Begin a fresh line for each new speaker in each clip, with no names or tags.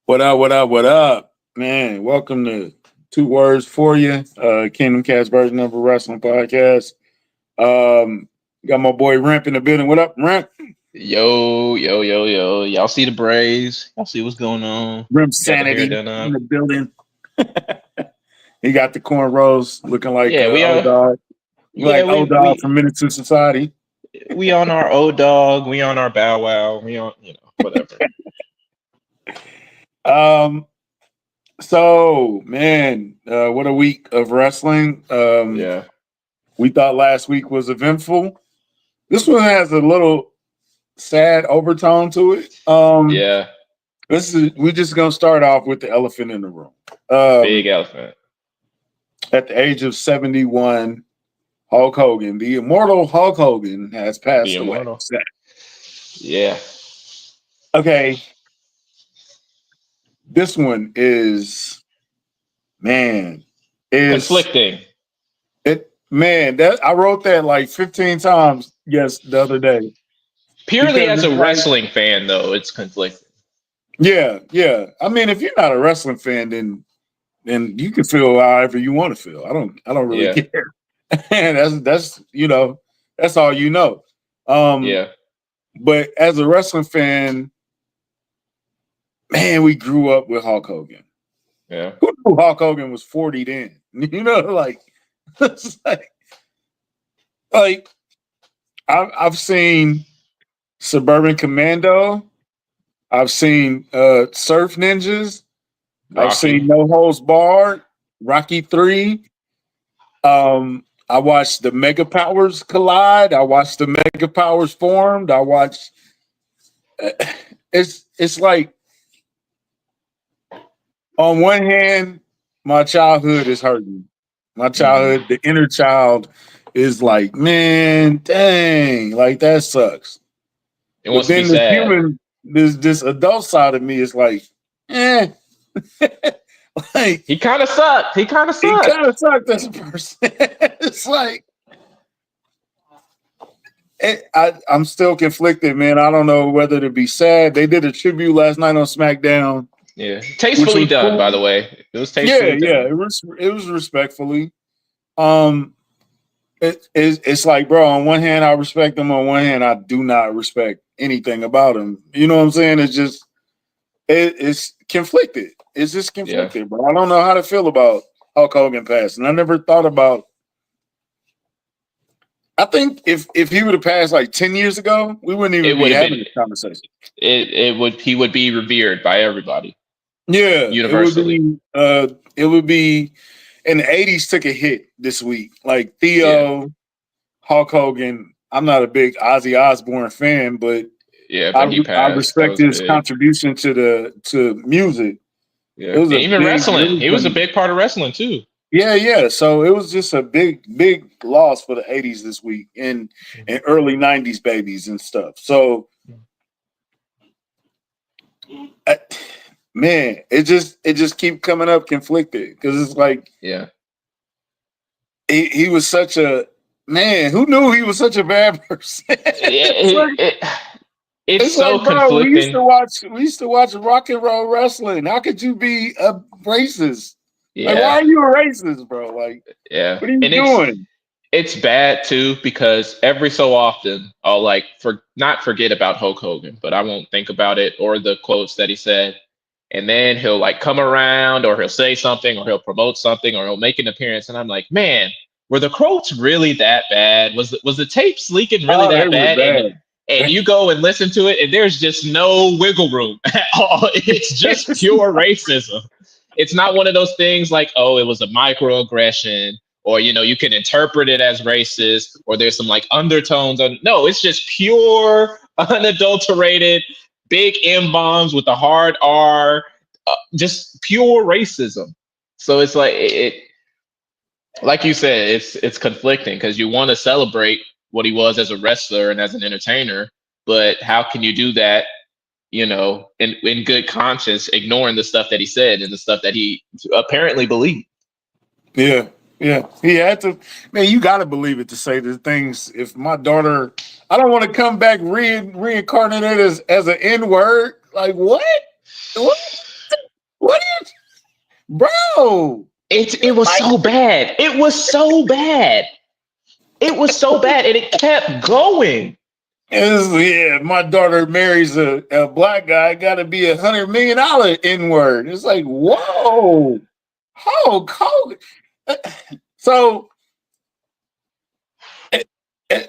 What up? What up? What up, man? Welcome to Two Words for You, Kingdom Cast version of a wrestling podcast. Got my boy Ramp in the building. What up, Ramp?
Yo, yo, yo, yo. Y'all see the Braves? Y'all see what's going on?
Ramp
Got the hair
Sanity
done
in
up.
the building. He got the cornrows, looking like
Yeah, we
old
are.
dog,
Yeah,
like
we
old dog
we
from Menace to Society.
we on our old dog. We on our Bow Wow. We on, whatever.
Um, so man, what a week of wrestling.
Yeah,
We thought last week was eventful. This one has a little sad overtone to it.
yeah.
We're just gonna start off with the elephant in the room.
Big elephant.
At the age of 71, Hulk Hogan, the immortal Hulk Hogan, has
The
passed away.
immortal. Yeah.
Okay, this one is man, is
Conflicting.
it man, that I wrote that like 15 times the other day.
Purely
Because
as
it's
a
like,
wrestling fan, though, it's conflicting.
yeah. I mean, if you're not a wrestling fan, then you can feel however you want to feel. I don't really
Yeah,
care. And that's all you know. Um,
yeah,
but as a wrestling fan, man, we grew up with Hulk Hogan.
yeah.
Who knew Hulk Hogan was 40 then? Like it's like I've seen Suburban Commando, I've seen Surf Ninjas, I've seen
Rocky.
No Holds Barred, Rocky 3. I watched the Mega Powers collide. I watched the Mega Powers formed. I watched. It's like on one hand, my childhood is hurting. My
Hmm.
childhood, the inner child, is like, man, dang, like that sucks.
It
But
wants to be
then this
sad.
human, this adult side of me is like, eh, like
He kind of sucked. He kind of
he kind
sucked.
of sucked as a person. It's like I'm still conflicted, man. I don't know whether to be sad. They did a tribute last night on SmackDown,
Yeah.
which
Tastefully
was
done, by
cool.
the way. It was
Yeah,
tastefully
yeah,
done.
it was respectfully. Um, it's like, bro. On one hand, I respect him. On one hand, I do not respect anything about him. You know what I'm saying? It's conflicted. It's just
Yeah.
conflicted, bro. I don't know how to feel about Hulk Hogan passing. I never thought about. I think if he would have passed like 10 years ago, we wouldn't
It
even be
would have
having
been
this conversation.
it would he would be revered by everybody
Yeah,
universally.
it would be and the 80s took a hit this week. Like
Yeah.
Theo, Hulk Hogan. I'm not a big Ozzy Osbourne fan, but
Yeah,
I
but he
I
passed. That
respect
was
his
big.
contribution to music.
Yeah.
It was
And
a
even
big it
wrestling.
was
He was a big part of wrestling too.
yeah. So it was just a big loss for the 80s this week and early 90s babies and stuff. So I, man, it just keep coming up conflicted because it's like
Yeah.
he was such a man. Who knew he was such a bad person? it's
It,
like
it, it's
it's
so
like, bro,
conflicting.
we used to watch rock and roll wrestling. How could you be a racist? Like, why
Yeah.
are you a racist, bro? Like,
Yeah.
what are you
And
doing?
it's bad too because every so often I'll like for not forget about Hulk Hogan, but I won't think about it or the quotes that he said. And then he'll like come around or he'll say something or he'll promote something or he'll make an appearance. And I'm like, man, were the quotes really that bad? Was the tapes leaking really
Oh, they
that
were
bad? And
bad.
you go and listen to it and there's just no wiggle room at all. It's just pure racism. It's not one of those things like, oh, it was a microaggression or you can interpret it as racist or there's some like undertones on. No, it's just pure unadulterated big M bombs with a hard R, just pure racism. So it's like like you said, it's conflicting because you want to celebrate what he was as a wrestler and as an entertainer, but how can you do that? In good conscience, ignoring the stuff that he said and the stuff that he apparently believed.
Yeah, yeah. He had to. Man, you got to believe it to say the things. If my daughter, I don't want to come back reincarnated as an N word. Like what? What? What is, bro?
It was
Like,
so bad. It was so bad. It was so bad, and it kept going.
yeah, my daughter marries a black guy, got to be $100 million N word. It's like, whoa, Hulk Hogan. So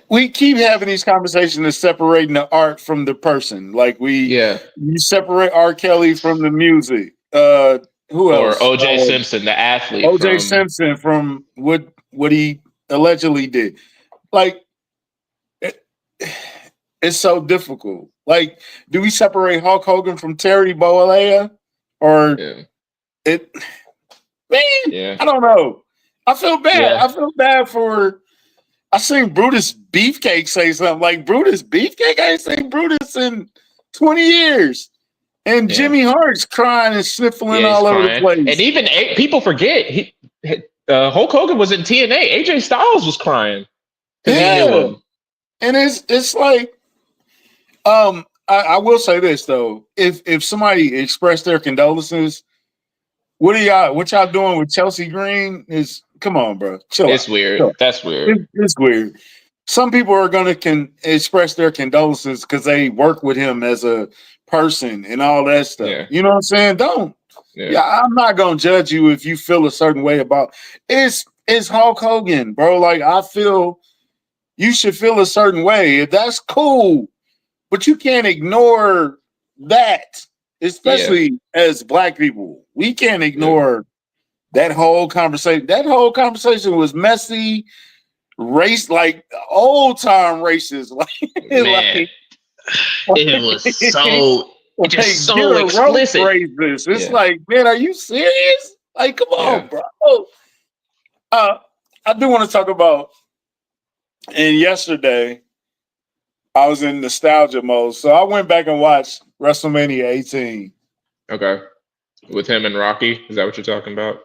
we keep having these conversations of separating the art from the person. Like
Yeah.
you separate R. Kelly from the music. Who
Or
else?
OJ Simpson, the athlete
O.J.
from
Simpson from what he allegedly did. Like it, it's so difficult. Like, do we separate Hulk Hogan from Terry Bollea? Or
yeah.
it man,
Yeah.
I don't know. I feel bad.
Yeah.
I feel bad for I seen Brutus Beefcake say something like Brutus Beefcake. I ain't seen Brutus in 20 years. And
Yeah.
Jimmy Hart's crying and sniffling
Yeah, he's
all over the
crying. And
place.
even people forget Hulk Hogan was in TNA. AJ Styles was crying because he knew
Yeah.
him.
And it's like, I will say this though. If somebody expressed their condolences, what y'all doing with Chelsea Green is come on, bro. Chill
It's
out. Chill
weird.
out.
That's weird.
It's weird. Some people are gonna express their condolences because they work with him as a person and all that stuff.
Yeah.
You know what I'm saying? Don't.
Yeah.
Yeah, I'm not gonna judge you if you feel a certain way about it's Hulk Hogan, bro. Like I feel you should feel a certain way. That's cool, but you can't ignore that,
Yeah.
especially as black people. We can't
Yeah.
ignore that whole conversation. That whole conversation was messy, race like old time racist.
Man, it was so
Like
just
get
so
a rope
explicit.
racist. It's
Yeah.
like, man, are you serious? Like, come
Yeah.
on, bro. I do want to talk about. And yesterday, I was in nostalgia mode, so I went back and watched WrestleMania 18.
Okay. With him and Rocky, is that what you're talking about?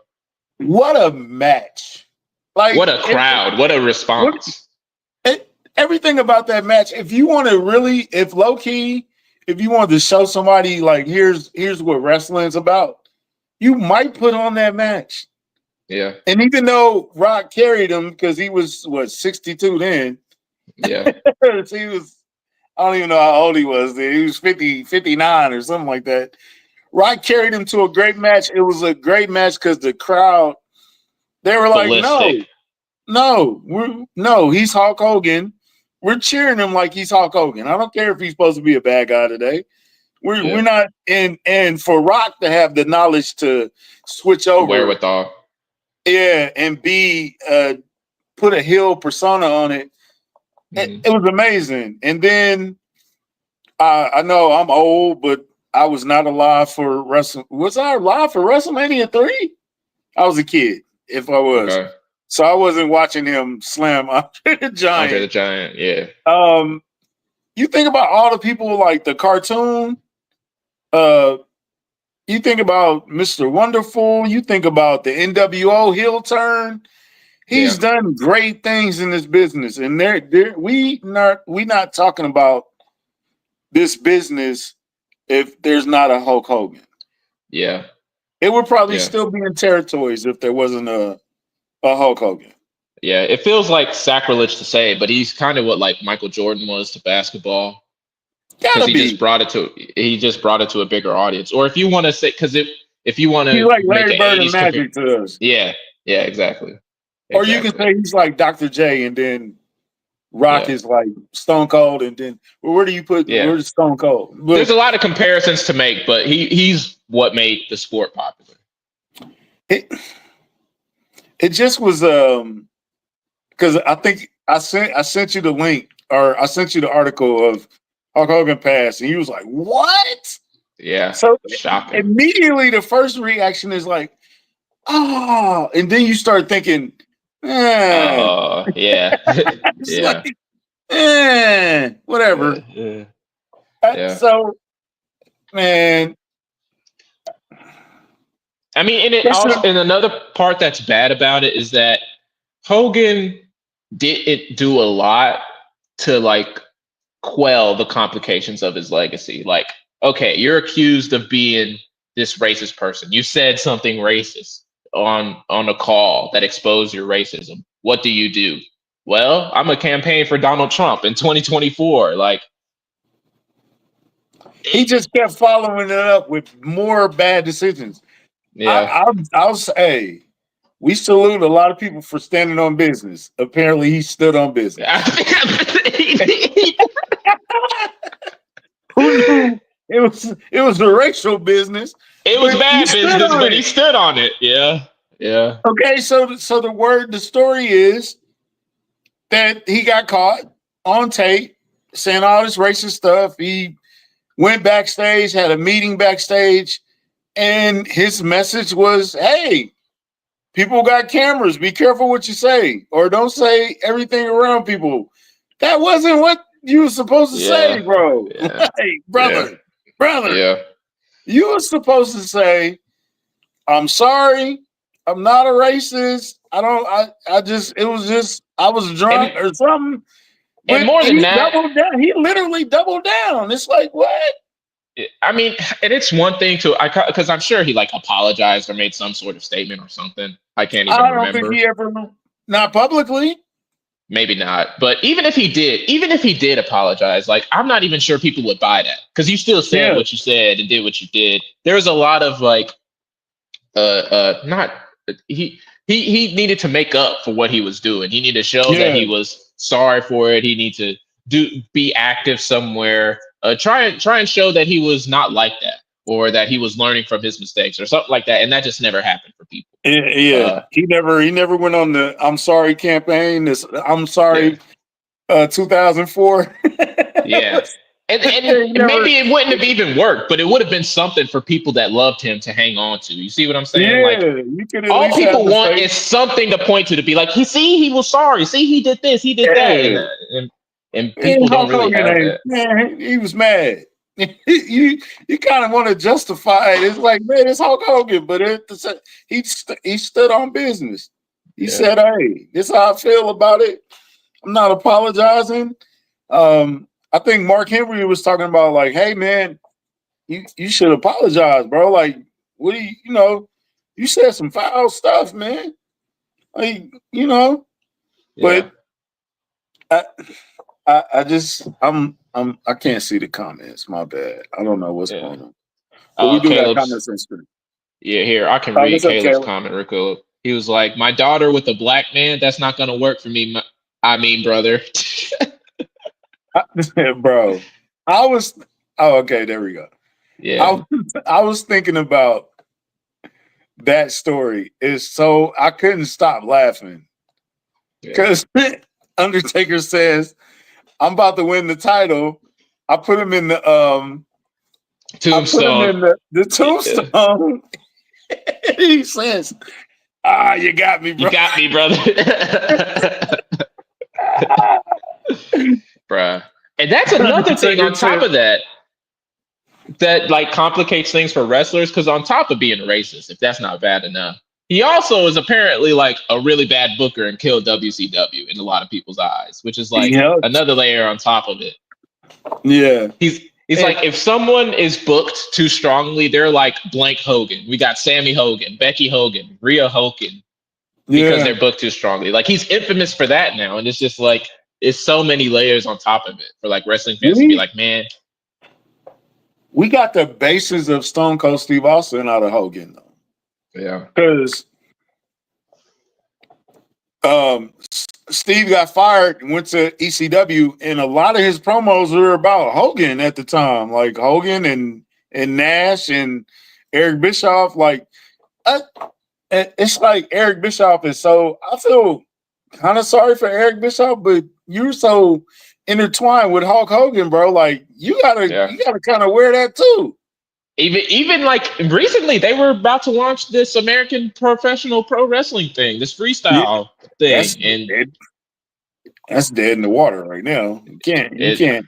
What a match! Like
What a crowd! What a response!
everything about that match. If you want to really, if low key, if you wanted to show somebody like here's what wrestling's about, you might put on that match.
Yeah.
And even though Rock carried him because he was 62 then.
Yeah.
He was, I don't even know how old he was then. He was 59 or something like that. Rock carried him to a great match. It was a great match because the crowd, they were like,
Ballistic.
no, he's Hulk Hogan. We're cheering him like he's Hulk Hogan. I don't care if he's supposed to be a bad guy today. We're not, and for Rock to have the knowledge to switch over,
Wherewithal.
yeah, and be put a heel persona on it. It was amazing. And then I know I'm old, but I was not alive for Wrestle. Was I alive for WrestleMania 3? I was a kid, if I was.
Okay.
So I wasn't watching him slam Andre the Giant.
Andre the Giant, yeah.
You think about all the people like the cartoon. You think about Mr. Wonderful. You think about the NWO heel turn. He's done great things in this business, and we not talking about this business if there's not a Hulk Hogan.
Yeah,
it would probably still be in territories if there wasn't a Hulk Hogan.
Yeah, it feels like sacrilege to say, but he's kind of what like Michael Jordan was to basketball. Because he just brought it to a bigger audience. Or if you want to say, because if you want to,
he's like Larry Bird and Magic to us.
Yeah, exactly.
Or you can say he's like Dr. J, and then Rock is like Stone Cold, and then where do you put where's Stone Cold?
But there's a lot of comparisons to make, but he's what made the sport popular.
It just was because I think I sent you the link, or I sent you the article of Hulk Hogan passed, and he was like, "What?"
Yeah.
So
shocking.
Immediately, the first reaction is like, "Oh," and then you start thinking,
yeah,
yeah, like, whatever.
Yeah.
So, man,
I mean, and another part that's bad about it is that Hogan didn't do a lot to like quell the complications of his legacy. Like, okay, you're accused of being this racist person. You said something racist on a call that exposed your racism. What do you do? Well, I'm a campaign for Donald Trump in 2024. Like,
he just kept following it up with more bad decisions.
yeah.
I'll say we salute a lot of people for standing on business. Apparently, he stood on business. Who knew it was a racial business?
It was
But
bad
he stood
business,
on
but
it.
he stood on it. Yeah. Yeah.
Okay, so the story is that he got caught on tape saying all this racist stuff. He went backstage, had a meeting backstage, and his message was, "Hey, people got cameras. Be careful what you say, or don't say everything around people." That wasn't what you were supposed to say,
Yeah.
bro.
Yeah.
Hey, brother,
Yeah.
you were supposed to say, "I'm sorry. I'm not a racist. I don't. I just. It was just. I was drunk
And
or something."
and
But
more than
he
that,
doubled down. He literally doubled down. It's like what?
I mean, and it's one thing to because I'm sure he like apologized or made some sort of statement or something. I can't even
I don't think
remember.
he ever. Not publicly.
Maybe not. But even if he did apologize, like I'm not even sure people would buy that because you still said
Yeah.
what you said and did what you did. There was a lot of like not he needed to make up for what he was doing. He needed to show that
Yeah.
he was sorry for it. He needed to be active somewhere. Try and show that he was not like that or that he was learning from his mistakes or something like that. And that just never happened for people.
Yeah. He never went on the "I'm sorry" campaign. This "I'm sorry"
Yeah.
2004.
Yeah. And
never,
maybe it wouldn't have even worked, but it would have been something for people that loved him to hang on to. You see what I'm saying? Like
yeah, you could at
all
least have
people
the
want
face.
is something to point to be like, he was sorry. See, he did this, he did that,
Yeah.
and
Man,
people don't
Hulk
really
Hogan
have
ain't,
that.
man, he was mad. You kind of want to justify it. It's like, man, it's Hulk Hogan, but he stood on business. He
Yeah.
said, "Hey, this is how I feel about it. I'm not apologizing." I think Mark Henry was talking about like, "Hey, man, you should apologize, bro. Like, what do you said some foul stuff, man. Like,
Yeah.
but I just I can't see the comments. My bad. I don't know what's
Yeah.
going on. But we do got
Caleb's
comments on screen.
Yeah, here, I can read
What's up,
Caleb's
Caleb?
comment real quick. He was like, "My daughter with a black man, that's not gonna work for me. I mean, brother."
Bro, I was okay, there we go.
Yeah.
I was thinking about that story. Is so I couldn't stop laughing. Because Undertaker says, "I'm about to win the title." I put him in the
Tombstone.
the tombstone. He says, you got me, bro.
You got me, brother. Bruh. And that's another thing on top of that like complicates things for wrestlers because on top of being racist, if that's not bad enough, he also is apparently like a really bad booker and killed WCW in a lot of people's eyes, which is like another layer on top of it.
Yeah.
He's like, if someone is booked too strongly, they're like blank Hogan. We got Sammy Hogan, Becky Hogan, Rhea Hogan, because they're booked too strongly. Like he's infamous for that now. And it's just like, it's so many layers on top of it for like wrestling fans to be like, man.
We got the basis of Stone Cold Steve Austin out of Hogan, though.
Yeah.
Because Steve got fired and went to ECW, and a lot of his promos were about Hogan at the time, like Hogan and Nash and Eric Bischoff. Like, it's like Eric Bischoff is so. I feel kind of sorry for Eric Bischoff, but you're so intertwined with Hulk Hogan, bro. Like, you gotta kind of wear that too.
Even like recently, they were about to launch this American Professional Pro Wrestling thing, this freestyle thing,
that's dead in the water right now. You can't.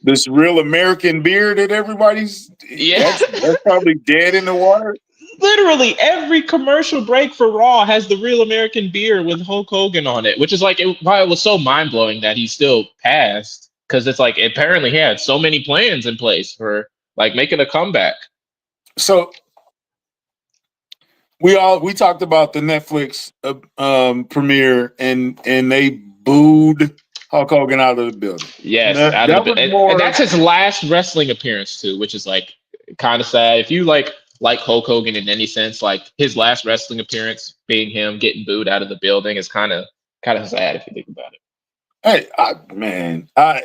This real American beer that everybody's that's probably dead in the water.
Literally every commercial break for Raw has the Real American beer with Hulk Hogan on it, which is like why it was so mind blowing that he still passed because it's like apparently he had so many plans in place for like making a comeback.
So we talked about the Netflix premiere, and they booed Hulk Hogan out of the building.
Yes, out of
That was
and
more.
that's his last wrestling appearance too, which is like kind of sad. If you like Hulk Hogan in any sense, like his last wrestling appearance being him getting booed out of the building is kind of sad if you think about it.
Hey,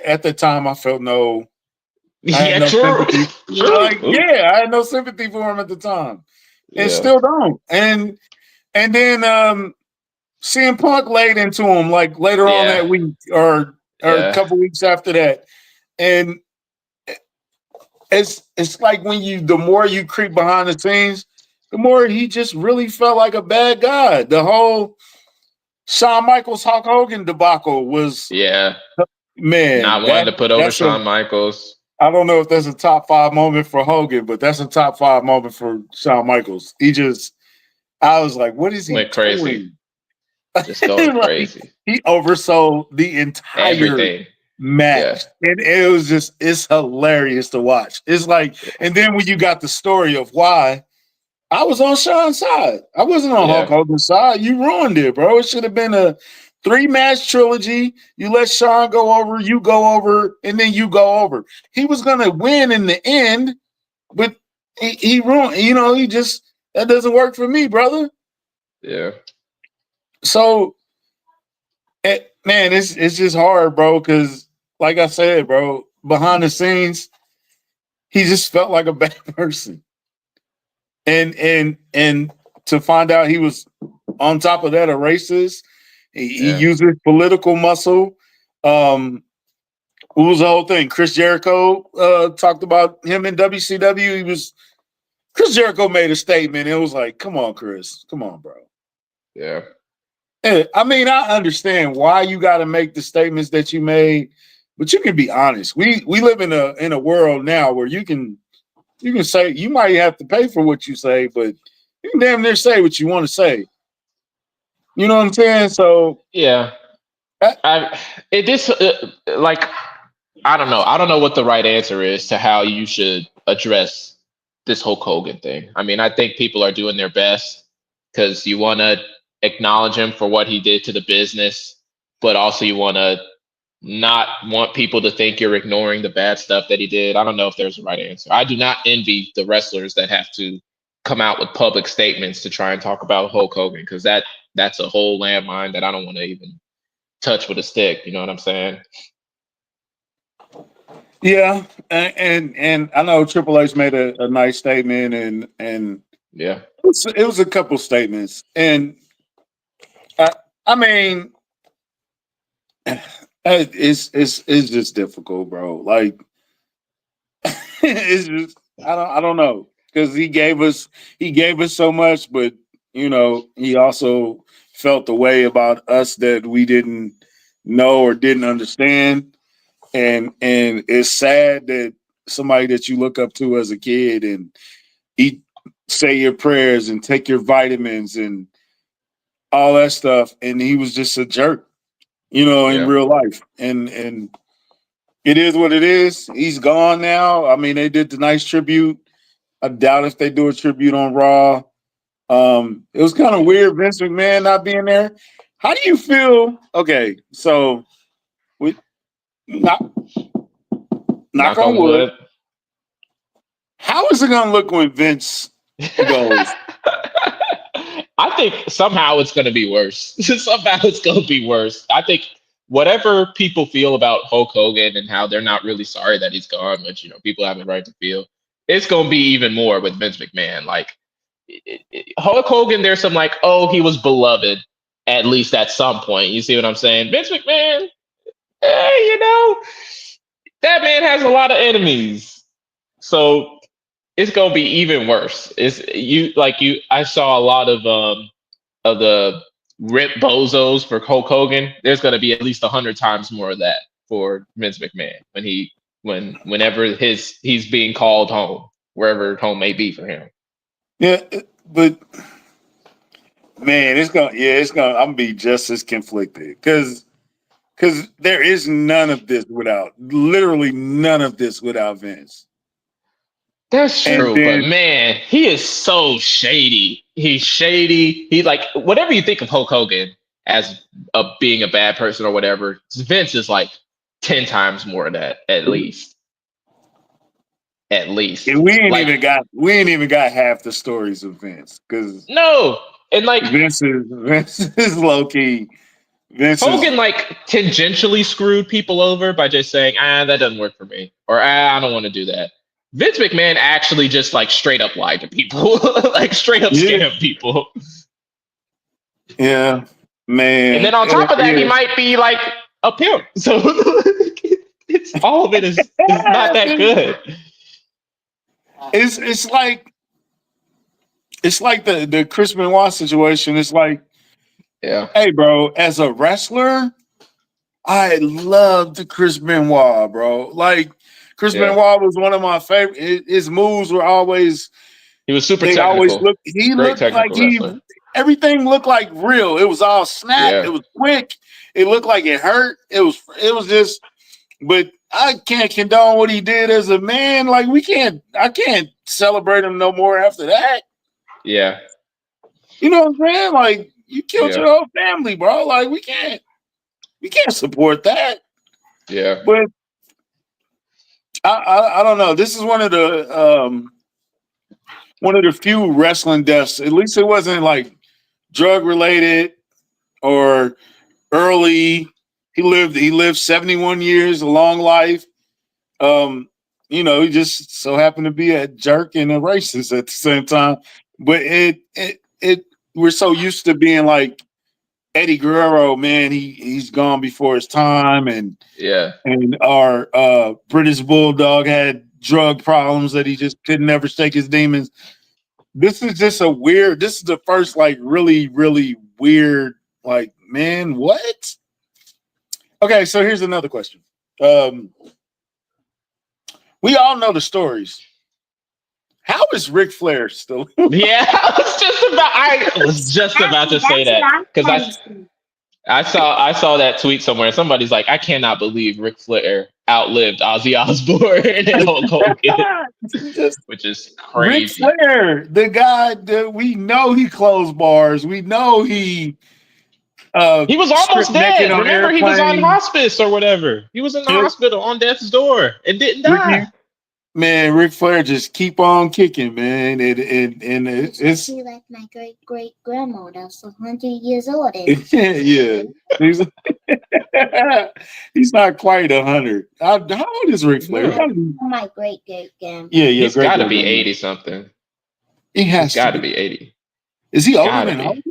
at the time I felt no. I had
Yeah,
no
true,
sympathy.
true.
Like,
Ooh.
yeah, I had no sympathy for him at the time, and
Yeah,
still don't. And then CM Punk laid into him like later on
yeah,
that week, or a
yeah,
couple weeks after that, and it's like when the more you creep behind the scenes, the more he just really felt like a bad guy. The whole Shawn Michaels Hulk Hogan debacle was,
yeah.
man,
Not wanting to put over
that's a,
Shawn Michaels.
I don't know if that's a top 5 moment for Hogan, but that's a top 5 moment for Shawn Michaels. I was like, what is he
Went crazy,
doing?
just going
Like,
crazy.
he oversold the entire
Everything. Yeah,
match. And it's hilarious to watch. It's like, and then when you got the story of why, I was on Sean's side. I wasn't on Hulk
yeah,
Hogan's side. You ruined it, bro. It should have been a 3-match trilogy. You let Sean go over, you go over, and then you go over. He was gonna win in the end, but he ruined, he just, that doesn't work for me, brother.
yeah,
So man, it's just hard, bro, because like I said, bro, behind the scenes, he just felt like a bad person. And to find out he was on top of that a racist, he
yeah.
uses political muscle. What was the whole thing? Chris Jericho talked about him in WCW. Chris Jericho made a statement. It was like, come on, Chris, come on, bro.
Yeah.
I mean, I understand why you got to make the statements that you made, but you can be honest. We live in a world now where you can say, you might have to pay for what you say, but you can damn near say what you want to say. You know what I'm saying? So
Yeah.
that,
I it this like I don't know. I don't know what the right answer is to how you should address this Hulk Hogan thing. I mean, I think people are doing their best because you want to acknowledge him for what he did to the business, but also you want to not want people to think you're ignoring the bad stuff that he did. I don't know if there's a right answer. I do not envy the wrestlers that have to come out with public statements to try and talk about Hulk Hogan because that's a whole landmine that I don't want to even touch with a stick. You know what I'm saying?
yeah, and I know Triple H made a nice statement, and
Yeah.
it was a couple statements, and I, I mean, it's just difficult, bro. Like it's just, I don't know, because he gave us so much, but he also felt the way about us that we didn't know or didn't understand, and it's sad that somebody that you look up to as a kid and eat, say your prayers and take your vitamins and all that stuff, and he was just a jerk, in
Yeah.
real life, and it is what it is. He's gone now. I mean, they did the nice tribute. I doubt if they do a tribute on Raw. It was kind of weird, Vince McMahon not being there. How do you feel? Okay, so we knock, knock
Knock
on
on
wood.
wood.
How is it going to look when Vince goes?
I think somehow it's going to be worse. Somehow it's going to be worse. I think whatever people feel about Hulk Hogan and how they're not really sorry that he's gone, which people have a right to feel, it's going to be even more with Vince McMahon. Like Hulk Hogan, there's some like, oh, he was beloved at least at some point. You see what I'm saying? Vince McMahon, that man has a lot of enemies. So it's gonna be even worse. It's you. I saw a lot of the rip bozos for Hulk Hogan. There's gonna be at least 100 times more of that for Vince McMahon whenever he's being called home, wherever home may be for him.
Yeah, but man, it's gonna. I'm gonna be just as conflicted because there is none of this without, literally none of this without Vince.
That's
And
true, but
then
man, he is so shady. He's shady. He like whatever you think of Hulk Hogan as being a bad person or whatever. Vince is like 10 times more of that, at least. At
and
least, like
we ain't even got half the stories of Vince because
no, and like
Vince is low key. Vince is
Hogan like tangentially screwed people over by just saying, that doesn't work for me, or I don't want to do that. Vince McMahon actually just like straight up lied to people, like straight up
yeah
scam people.
yeah
And then
man
on top of that, he
yeah.
might be like a pimp. So it's all of it is not that good.
It's like the Chris Benoit situation. It's like,
Yeah.
hey, bro, as a wrestler, I love the Chris Benoit, bro. Like Chris
Yeah.
Benoit was one of my favorite. His moves were always
He was super
they always
technical.
looked. He
Great
looked like
technical wrestler.
everything looked like real. It was all snap. It
Yeah.
was quick. It looked like it hurt. It was just. But I can't condone what he did as a man. Like I can't celebrate him no more after that.
Yeah.
You know what I'm saying? Like you killed
Yeah.
your whole family, bro. Like we can't support that.
Yeah.
But I don't know. This is one of the few wrestling deaths. At least it wasn't like drug related or early. He lived 71 years, a long life. Um, he just so happened to be a jerk and a racist at the same time. But it we're so used to being like Eddie Guerrero, man, he's gone before his time,
Yeah.
and our British Bulldog had drug problems that he just could never shake his demons. This is just this is the first like really, really weird, like, man, what? Okay, so here's another question. We all know the stories. How is Ric Flair still?
Yeah. I was just about to say that because I saw that tweet somewhere. Somebody's like, I cannot believe Ric Flair outlived Ozzy Osbourne and Hulk Hogan,
Just
which is
Ric
crazy.
Flair, the guy that we know he closed bars. We know he
He was
stripped
almost
naked
dead.
on
Remember, he was on
airplanes.
hospice or whatever. He was in the hospital on death's door and didn't
Ricky,
die.
man, Ric Flair just keep on kicking, man. And it's
like my great grandma that's 100 years old.
yeah. He's, he's not quite 100. How old is Ric Flair?
No.
My great grandma.
Yeah,
He's got to be 80 something.
He
He's
has
got
to
to be 80.
Is he older
Gotta
than
be.
Hogan?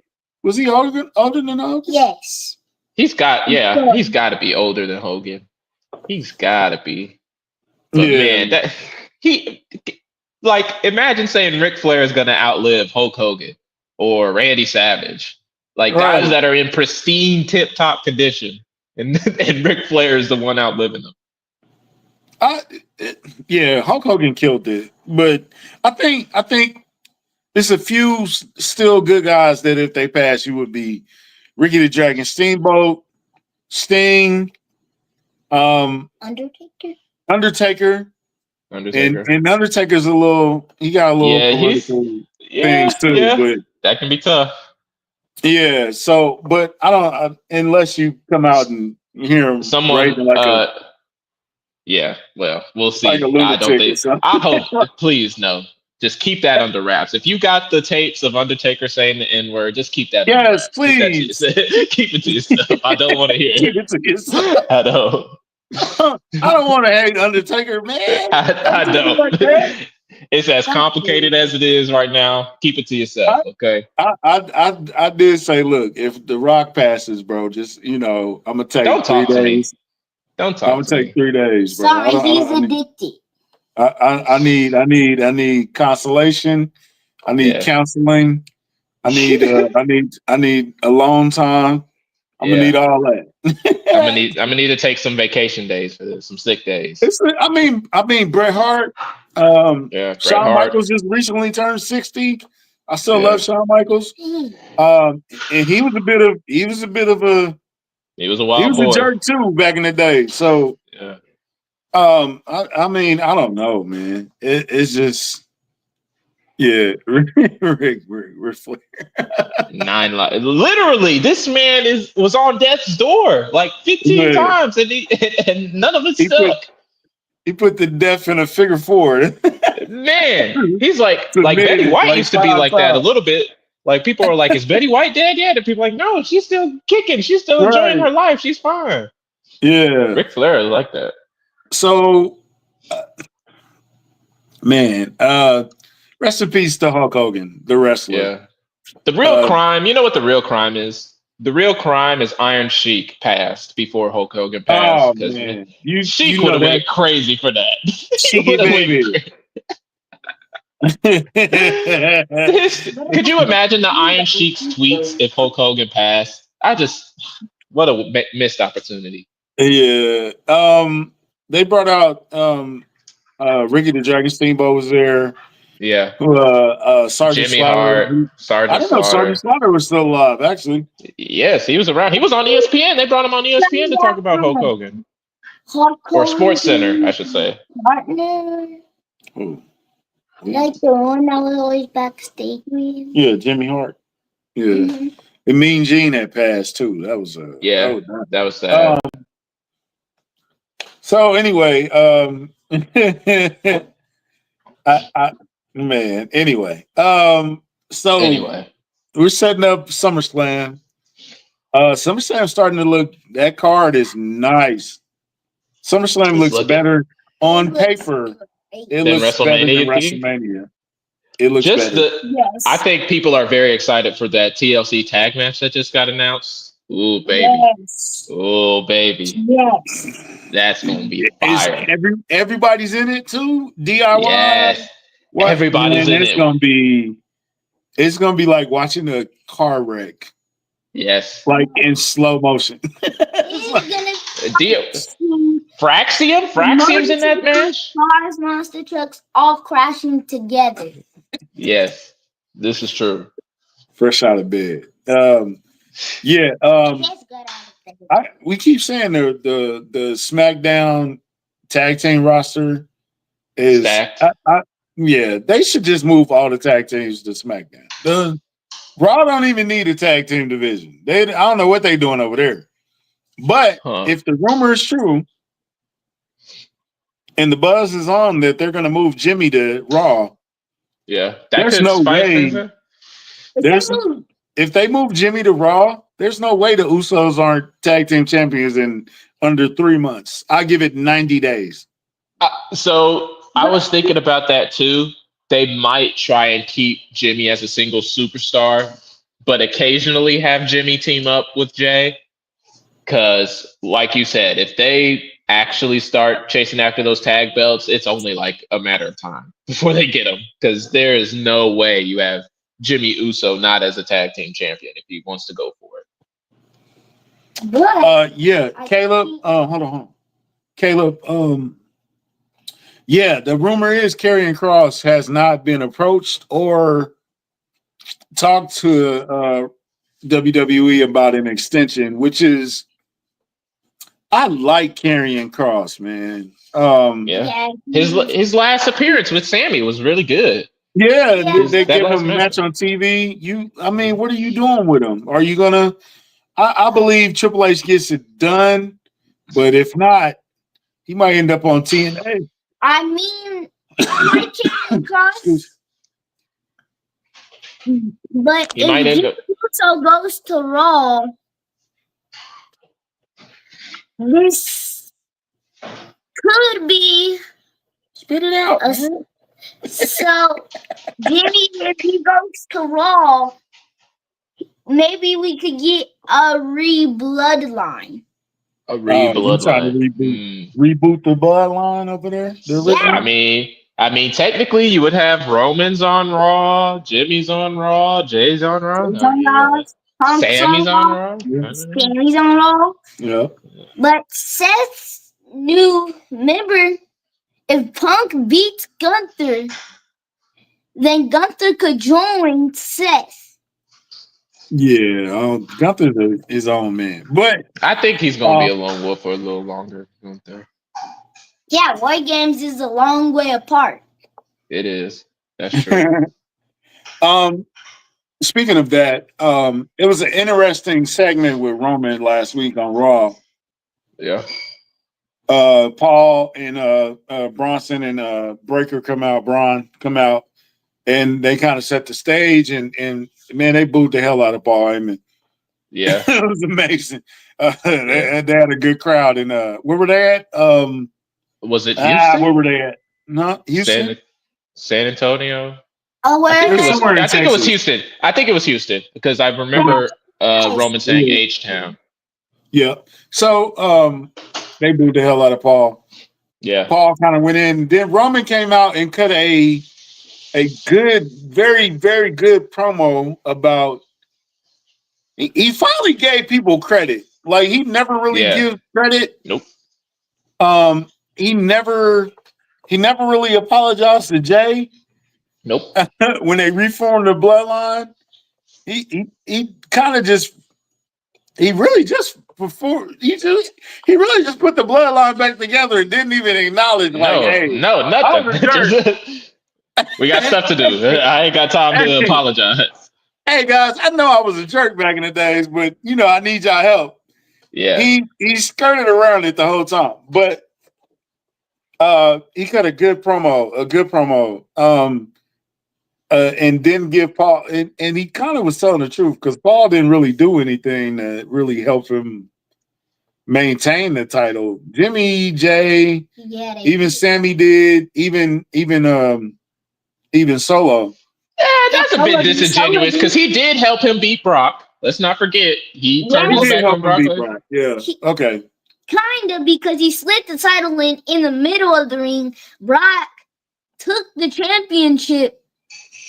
Was he older than Hogan?
Yes.
He's got to be older than Hogan. He's got to be. But
Yeah.
man, that he like imagine saying Ric Flair is going to outlive Hulk Hogan or Randy Savage, like guys
Right.
that are in pristine, tip-top condition, and and Ric Flair is the one outliving them.
Yeah, Hulk Hogan killed it, but I think there's a few still good guys that if they pass, you would be Ricky the Dragon Steamboat, Sting,
Undertaker.
Undertaker,
Undertaker.
and Undertaker's he got a little
Yeah,
political
yeah,
things too,
yeah.
but
That can be tough.
yeah. So, but I don't unless you come out and hear him
Someone,
raving like
yeah. Well, we'll
a
see. I don't
lunatic or
think.
something.
I hope. Please no. Just keep that under wraps. If you got the tapes of Undertaker saying the N word, just keep that under
Yes,
wraps. Keep that to
please.
yourself. Keep it to yourself. I don't want to hear
Keep
it.
it to yourself.
I don't.
I don't want to hate Undertaker, man.
I don't.
Like that.
It's as complicated as it is right now. Keep it to yourself, okay?
I did say, look, if The Rock passes, bro, just I'm gonna take
Don't
3
talk to me.
days.
Don't
I'm
talk
gonna
to
take
me.
3 days, bro.
Sorry, he's addicted.
I need consolation. I need
Yeah.
counseling. I need alone time. I'm gonna need all that.
I'm gonna need to take some vacation days for this, some sick days.
I mean, Bret Hart.
Yeah, Bret
Shawn
Hart.
Michaels just recently turned 60. I still
Yeah.
love Shawn Michaels. And he was a bit of
He was a
he
wild
was a
boy.
jerk too back in the day. So
Yeah.
I mean, I don't know, man. It's just, yeah, Ric Flair.
9 lives. Literally, this man was on death's door like 15
Man,
times, and and none of it
he put
stuck.
he put the death in a figure four.
Man, he's like Betty
Submitted
White
like
used to be
5
like that a
times.
little bit. Like people are like, "Is Betty White dead yet?" And people are like, "No, she's still kicking. She's still enjoying
Right.
her life. She's fine."
Yeah.
Ric Flair is like that.
So, man, rest in peace to Hulk Hogan, the wrestler.
Yeah. The real crime, you know what the real crime is? The real crime is Iron Sheik passed before Hulk Hogan passed
Oh
because
man, you
Sheik would
know
have
that
went crazy for that. He
cheeky
would have went
baby.
crazy. Could you imagine the Iron Sheik's tweets if Hulk Hogan passed? What a missed opportunity.
Yeah. They brought out Ricky the Dragon Steamboat was there.
Yeah.
Sergeant
Jimmy
Slaughter.
Hart,
I
Sergeant
didn't know Sergeant
Slaughter.
Slaughter was still alive, actually.
Yes, he was around. He was on ESPN. They brought him on ESPN to talk about Hulk Hogan.
Hulk
Or Sports Center, I
Hogan
should say.
partner,
Oh.
like the one that was always backstage with him.
Yeah, Jimmy Hart. Yeah.
Mm-hmm.
And Mean Gene had passed too. That was
Yeah,
that
that was sad.
so anyway, I man, anyway. So
Anyway,
we're setting up SummerSlam. SummerSlam's starting to look, that card is nice. SummerSlam
it's
looks
looking
better on
It looks
paper.
great.
It
than
looks better than
WrestleMania. You think?
WrestleMania. It looks
Just
better.
Yes.
I think people are very excited for that TLC tag match that just got announced. Ooh, baby.
Yes.
Oh, baby.
Yes.
That's going to be
Is
fire.
everybody's in it too? DIY.
Yes.
What
Everybody's
man?
in
It's
it.
gonna be. It's gonna be like watching a car wreck,
Yes.
like in slow motion.
Deal. Fraxium's in that match.
Cars, monster trucks, all crashing together.
Yes, this is true.
Fresh out of bed. Yeah.
Just got out of bed.
We keep saying the SmackDown tag team roster is
Stacked.
yeah, they should just move all the tag teams to SmackDown. The Raw don't even need a tag team division. I don't know what they're doing over there. But if the rumor is true and the buzz is on that they're going to move Jimmy to Raw,
yeah,
there's no way. If they move Jimmy to Raw, there's no way the Usos aren't tag team champions in under 3 months. I give it 90 days.
So I was thinking about that too. They might try and keep Jimmy as a single superstar, but occasionally have Jimmy team up with Jay. Because, like you said, if they actually start chasing after those tag belts, it's only like a matter of time before they get them. Because there is no way you have Jimmy Uso not as a tag team champion if he wants to go for it.
But
yeah, Caleb. Hold on. Caleb. Yeah, the rumor is Karrion Kross has not been approached or talked to WWE about an extension, which is, I like Karrion Kross, man.
Yeah. His last appearance with Sammy was really good.
Yeah, they
That
give
last
him a match on TV. I mean, what are you doing with him? Are you gonna? I believe Triple H gets it done, but if not, he might end up on TNA.
I mean, I can't cross. But
He might
if
end up.
Uso goes to Raw, this could be.
Spit it out.
So, Jimmy, if he goes to Raw, maybe we could get a re-bloodline.
A re-bloodline.
Reboot the bloodline over there.
I mean, technically, you would have Roman's on Raw, Jimmy's on Raw, Jay's on Raw, Sammy's on Raw.
Sammy's on Raw.
Yeah.
But Seth's new member, if Punk beats Gunther, then Gunther could join Seth.
Yeah, Gunther's his own man. But
I think he's going to be a lone wolf for a little longer, Gunther.
Yeah, War Games is a long way apart.
It is. That's true.
Speaking of that, it was an interesting segment with Roman last week on Raw.
Yeah.
Paul and Bronson and Breaker Braun come out, and they kind of set the stage, and man, they booed the hell out of Paul Heyman.
Yeah.
It was amazing.
Yeah.
They had a good crowd, and where were they at?
Was it Houston?
Where were they at? No, Houston.
San Antonio.
Oh,
I think
where?
it was.
somewhere in
I think it was
Texas.
Houston. I think it was Houston because I remember Roman saying H Town.
Yeah. So they booed the hell out of Paul.
Yeah.
Paul kind of went in. Then Roman came out and cut a good, very, very good promo about. He finally gave people credit. Like he never really gives credit.
Nope.
He never really apologized to Jay.
Nope.
When they reformed the bloodline, he kind of just he really just put the bloodline back together and didn't even acknowledge
nothing. We got stuff to do. I ain't got time to apologize.
Hey guys, I know I was a jerk back in the days, but I need y'all help.
Yeah.
He skirted around it the whole time, but he cut a good promo, and didn't give Paul, and he kind of was telling the truth because Paul didn't really do anything that really helped him maintain the title. Jimmy, Jay, even Sammy did, even Solo.
Yeah, that's a bit disingenuous because he did help him beat Brock. Let's not forget he turned his back on Brock.
Yeah. Okay.
Kind of, because he slid the title in the middle of the ring. Brock took the championship,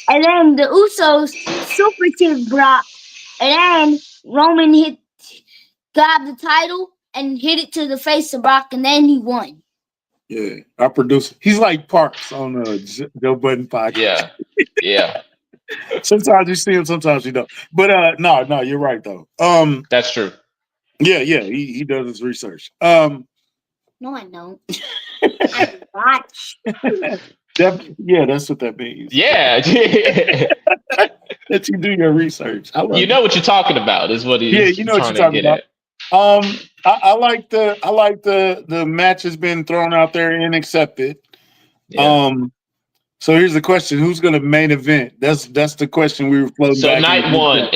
and then the Usos super kicked Brock, and then Roman grabbed the title and hit it to the face of Brock, and then he won.
Yeah, our producer. He's like Parks on the Joe Budden podcast.
Yeah. Yeah.
Sometimes you see him, sometimes you don't. But no, you're right though.
That's true.
Yeah, he does his research.
No, I don't. I watch.
That's what that means.
Yeah.
That you do your research.
You know what you're talking about is what he's
you know what you're talking about. I like the match has been thrown out there and accepted. Yeah. So here's the question: who's going to main event? That's the question we were floating.
So night one,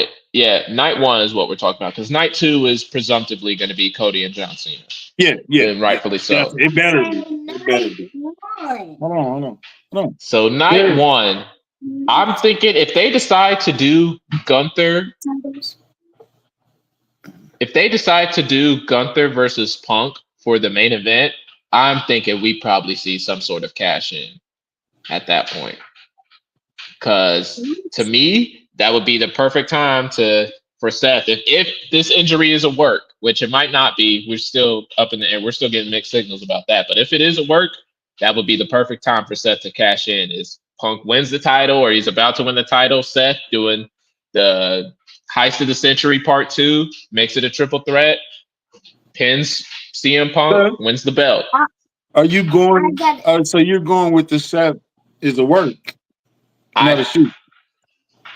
night one is what we're talking about because night two is presumptively going to be Cody and John Cena.
Yeah,
and rightfully so.
Yeah, it better be. Hold on.
So night one, I'm thinking if they decide to do Gunther versus Punk for the main event, I'm thinking we probably see some sort of cash in at that point. Because to me, that would be the perfect time for Seth. If this injury is a work, which it might not be, we're still up in the air. We're still getting mixed signals about that. But if it is a work, that would be the perfect time for Seth to cash in. Is Punk wins the title or he's about to win the title, Seth doing the Heist of the Century Part 2, makes it a triple threat, pins CM Punk, wins the belt.
Are you going? So you're going with the Seth is a work, not a shoot.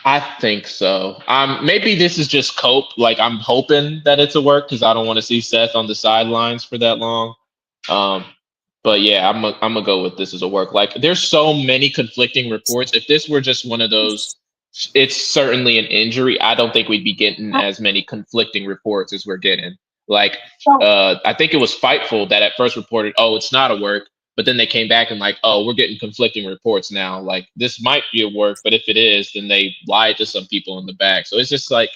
I think so. Maybe this is just cope. Like I'm hoping that it's a work because I don't want to see Seth on the sidelines for that long. But yeah, I'm gonna go with this as a work. Like there's so many conflicting reports. If this were just one of those, it's certainly an injury. I don't think we'd be getting as many conflicting reports as we're getting. Like I think it was Fightful that at first reported, oh, it's not a work. But then they came back and like, oh, we're getting conflicting reports now. Like this might be a work, but if it is, then they lied to some people in the back. So it's just like,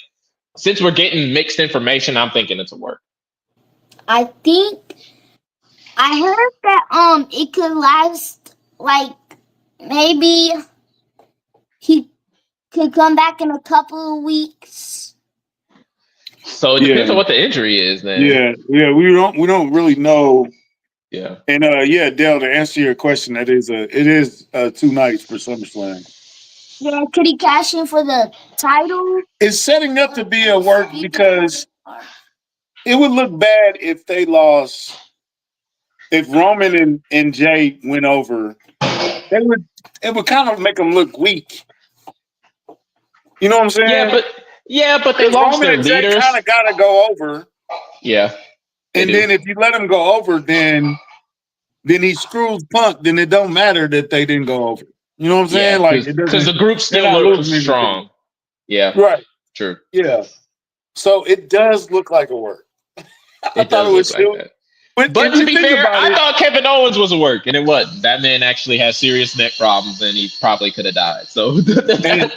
since we're getting mixed information, I'm thinking it's a work.
I think I heard that it could last like maybe he could come back in a couple of weeks.
So it depends on what the injury is then.
Yeah. We don't really know.
Yeah.
And Dale, to answer your question, it is 2 nights for SummerSlam.
Yeah, could he cash in for the title?
It's setting up to be a work because it would look bad if they lost if Roman and Jay went over, it would kind of make them look weak. You know what I'm saying?
Yeah, but they
Because
lost
Roman
their
and Jay
leaders.
kind of got to go over.
Yeah.
And then if you let them go over, then he screws Punk. Then it don't matter that they didn't go over. You know what I'm saying? Like it
because
doesn't.
the group
They're
still
not
looks
losing
strong.
anything.
Yeah.
Right.
True.
Yeah. So it does look like a work. I thought it was still.
Like that. But to be fair, I thought Kevin Owens was a work, and it wasn't. That man actually has serious neck problems, and he probably could have died. So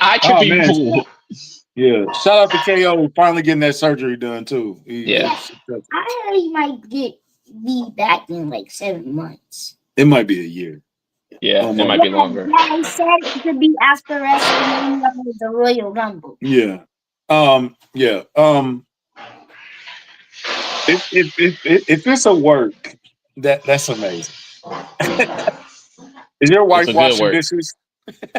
I could be fooled.
Yeah. Shout out to KO for finally getting that surgery done too.
I heard he might be back in like 7 months.
It might be a year.
Yeah, it might be longer.
Yeah, I said it could be after WrestleMania with the Royal Rumble.
Yeah. Yeah. If it's a work, that's amazing. Is your wife washing dishes?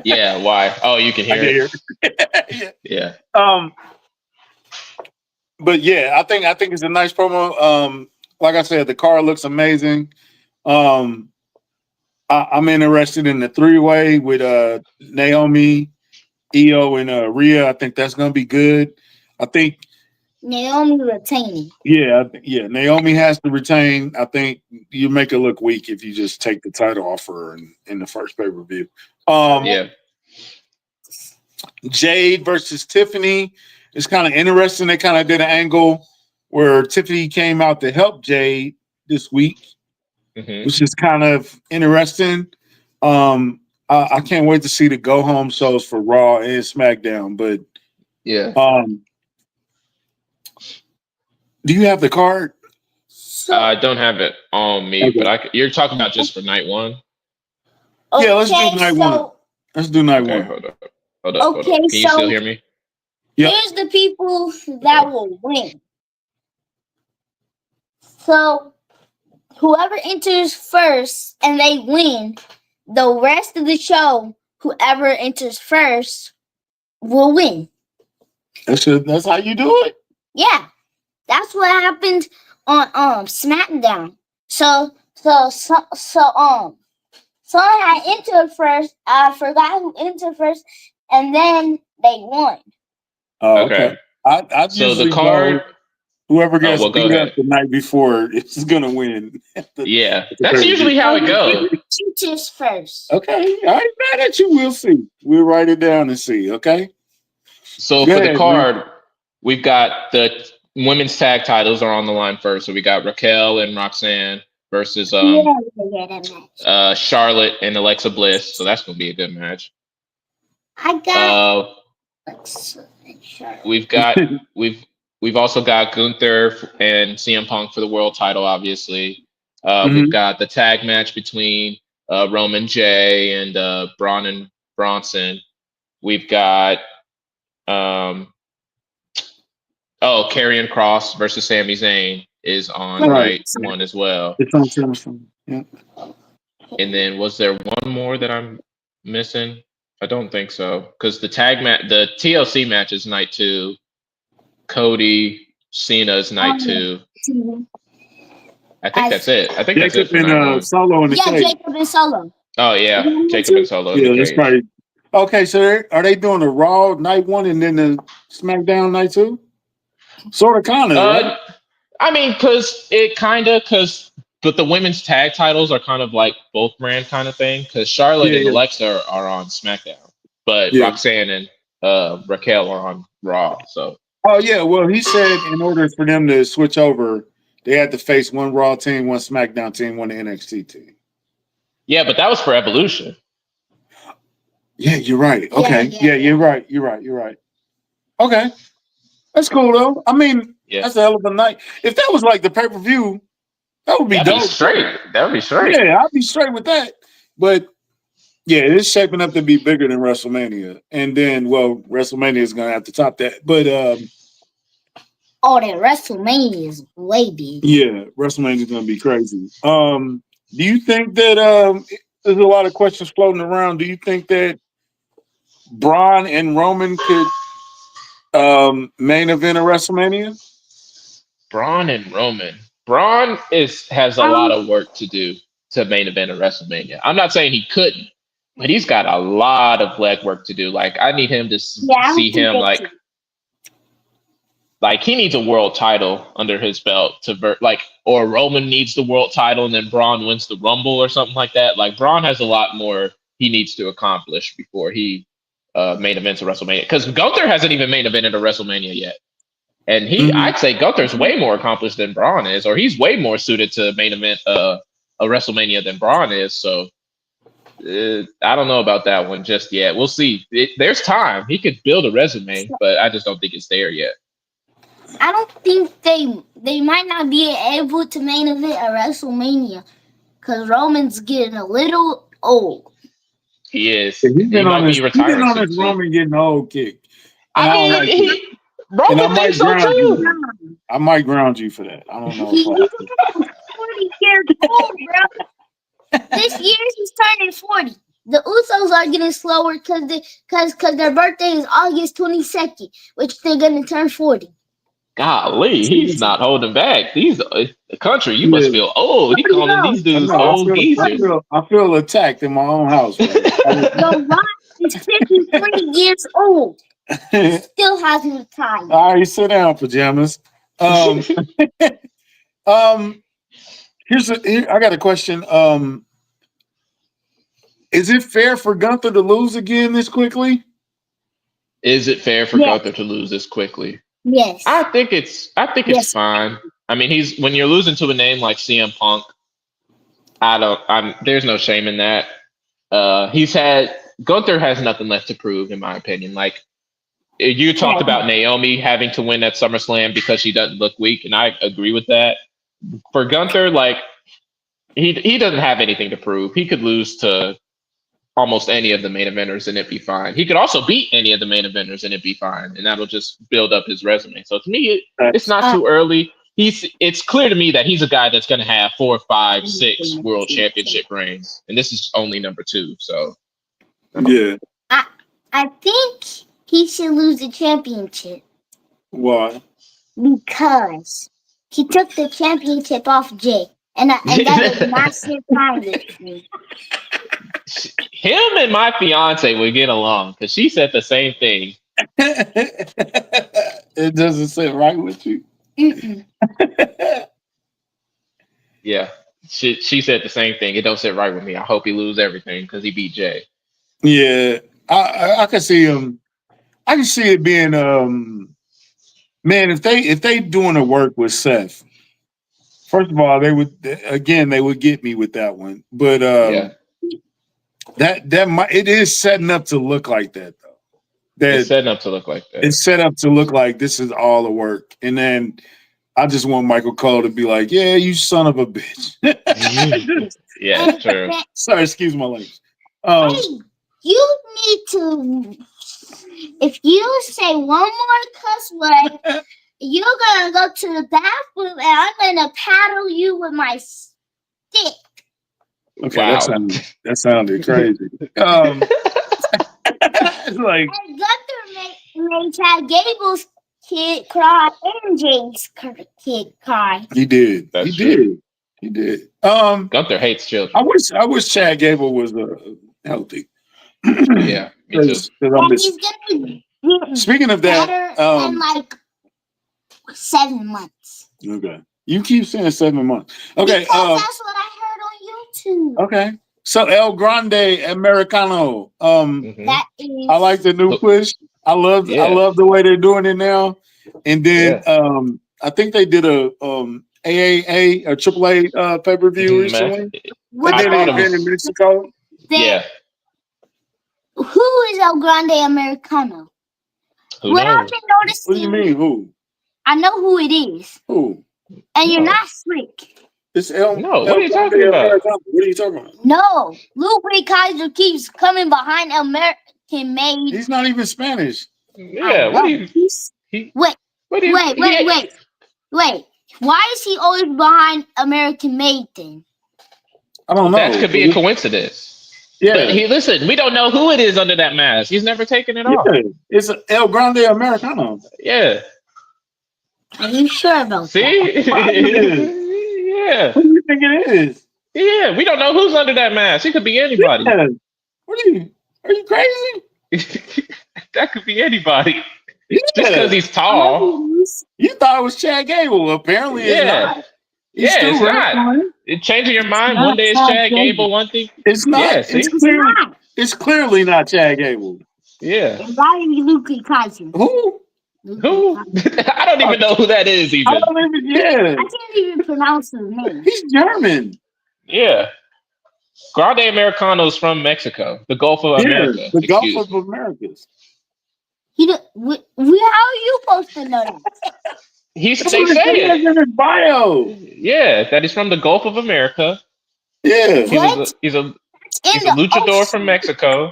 Yeah, why? Oh, you can hear it. Yeah.
But yeah, I think it's a nice promo. Like I said, the car looks amazing. I'm interested in the 3-way with Naomi, Io, and Rhea. I think that's gonna be good. I think
Naomi retaining.
Yeah. Naomi has to retain. I think you make it look weak if you just take the title off her in the first pay-per-view. Jade versus Tiffany is kind of interesting. They kind of did an angle where Tiffany came out to help Jade this week, which is kind of interesting. I can't wait to see the go home shows for Raw and SmackDown. But do you have the card?
I don't have it on me, but you're talking about just for night one.
Okay,
yeah, let's do night one. Let's do night one.
Hold up. Can you still hear me?
Here's the people that will win. So whoever enters first and they win, the rest of the show, whoever enters first will win.
That's how you do it?
Yeah. That's what happened on SmackDown. So someone had entered first. I forgot who entered first, and then they won.
Oh, okay. I
so the card.
Whoever gets beat up the night before is gonna win.
That's usually how it goes.
Enters first.
Okay, I ain't mad at you. We'll see. We'll write it down and see. Okay.
So for the card, we've got the women's tag titles are on the line first. So we got Raquel and Roxanne versus Charlotte and Alexa Bliss. So that's gonna be a good match.
I got
we've also got Gunther and CM Punk for the world title, obviously. We've got the tag match between Roman J and Braun and Bronson. We've got Karrion Kross versus Sami Zayn is on night one as well.
It's on Samsung. Yeah.
And then was there one more that I'm missing? I don't think so. Because the TLC match is night 2. Cody Cena's night 2. I think that's it. I think that's it for night 1.
Solo in the cage.
Jacob and Solo.
Oh yeah, Jacob and Solo.
Yeah, that's probably okay. So are they doing the Raw night 1 and then the SmackDown night 2? Sort of, kind of. Right?
I mean, but the women's tag titles are kind of like both brand kind of thing. Because Charlotte and Alexa are on SmackDown, but Roxanne and Raquel are on Raw. So.
Oh yeah, well he said in order for them to switch over, they had to face one Raw team, one SmackDown team, one NXT team.
Yeah, but that was for Evolution.
Yeah, you're right. Okay. Yeah, you're right. You're right. Okay. That's cool though. I mean, that's a hell of a night. If that was like the pay-per-view, that would be dope.
That would be straight.
Yeah, I'd be straight with that. But yeah, it's shaping up to be bigger than WrestleMania. And then, WrestleMania is gonna have to top that. But
that WrestleMania is way big.
Yeah, WrestleMania is gonna be crazy. Do you think that there's a lot of questions floating around? Do you think that Braun and Roman could main event a WrestleMania?
Braun and Roman. Braun has a lot of work to do to main event at WrestleMania. I'm not saying he couldn't, but he's got a lot of leg work to do. Like I need him to see him like he needs a world title under his belt or Roman needs the world title and then Braun wins the Rumble or something like that. Like Braun has a lot more he needs to accomplish before he main events at WrestleMania. Because Gunther hasn't even main evented a WrestleMania yet. And I'd say Gunther's way more accomplished than Braun is, or he's way more suited to main event a WrestleMania than Braun is. So I don't know about that one just yet. We'll see. There's time. He could build a resume, but I just don't think it's there yet.
I don't think they might not be able to main event a WrestleMania because Roman's getting a little old.
He is.
He's been on his Roman getting old kick.
Roman thinks so too.
I might ground you for that. I don't know.
He's 40 years old, bro. This year he's turning 40. The Usos are getting slower because their birthday is August 22nd, which they're gonna turn 40.
Golly, he's not holding back. The country, you must feel old. He calling these dudes old geezers.
I feel attacked in my own house.
The Rock is 53 years old. Still hasn't retired.
All right, sit down, pajamas. I got a question. Is it fair for Gunther to lose again this quickly?
Is it fair for Gunther to lose this quickly?
Yes.
I think it's fine. I mean, when you're losing to a name like CM Punk, there's no shame in that. Gunther has nothing left to prove, in my opinion. Like you talked about Naomi having to win at SummerSlam because she doesn't look weak, and I agree with that. For Gunther, like he doesn't have anything to prove. He could lose to almost any of the main eventers and it'd be fine. He could also beat any of the main eventers and it'd be fine, and that'll just build up his resume. So to me, it's not too early. It's clear to me that he's a guy that's going to have 4, 5, 6 world championship reigns, and this is only number 2. So
yeah,
I think he should lose the championship.
Why?
Because he took the championship off Jay, and that is not surprising to me.
Him and my fiance would get along because she said the same thing.
It doesn't sit right with you.
Yeah, she said the same thing. It don't sit right with me. I hope he lose everything because he beat Jay.
Yeah, I can see him. I can see it being man, if they doing the work with Seth. First of all, they would get me with that one, but it is setting up to look like that though.
It's setting up to look like that.
It's set up to look like this is all the work, and then I just want Michael Cole to be like, "Yeah, you son of a bitch."
Yeah, true.
Sorry, excuse my language.
Hey, you need to. If you say one more cuss word, you're gonna go to the bathroom, and I'm gonna paddle you with my stick.
Okay,
wow.
that sounded crazy. Like
Gunther made Chad Gable's kid cry and James' kid cry.
He did.
That's
he
true.
did.
Gunther hates children.
I wish Chad Gable was healthy.
Yeah, me too.
Speaking of that,
in like 7 months.
Okay, you keep saying 7 months. Okay,
because that's what I heard on YouTube.
Okay, so El Grande Americano.
That is.
I like the new push. I love the way they're doing it now. And then I think they did a AAA or AAA pay-per-view recently. They did an event in Mexico.
Who is El Grande Americano? What I've been noticing.
What do you mean, who?
I know who it is.
Who?
And you're not slick.
It's El.
No, what are you talking about?
What are you talking about?
No, Luke Kaiser keeps coming behind American Made.
He's not even Spanish.
Yeah,
Wait. Why is he always behind American Made then?
I don't know.
That could be a coincidence. Yeah. But listen, we don't know who it is under that mask. He's never taken it off.
It's El Grande Americano.
Yeah.
Are you sure about
that? See? Yeah.
Who do you think it is?
Yeah. We don't know who's under that mask. It could be anybody.
Yeah. Are you crazy?
That could be anybody.
Yeah.
Just because he's tall.
You thought it was Chad Gable. Apparently it's
Yeah.
not. He's
Yeah,
still
it's not.
wrestling.
Changing your mind.
not
One day it's
Chad
Chad
Gable.
Gable, one thing.
It's not.
Yeah,
It's
see?
it's clearly not Chad Gable.
Yeah.
It might be Luke Kaiser.
Who?
Who? I don't even know who that is, even.
I don't even, yeah.
I can't even pronounce his name.
He's German.
Yeah. Grande Americano's from Mexico, the Gulf of America.
The Gulf
Excuse
of
me.
Americas.
We how are you supposed to know that?
They
That's
say
what it says
it.
in his bio.
Yeah, that he's from the Gulf of America.
Yeah.
What?
He's a
In the
luchador
ocean.
from Mexico.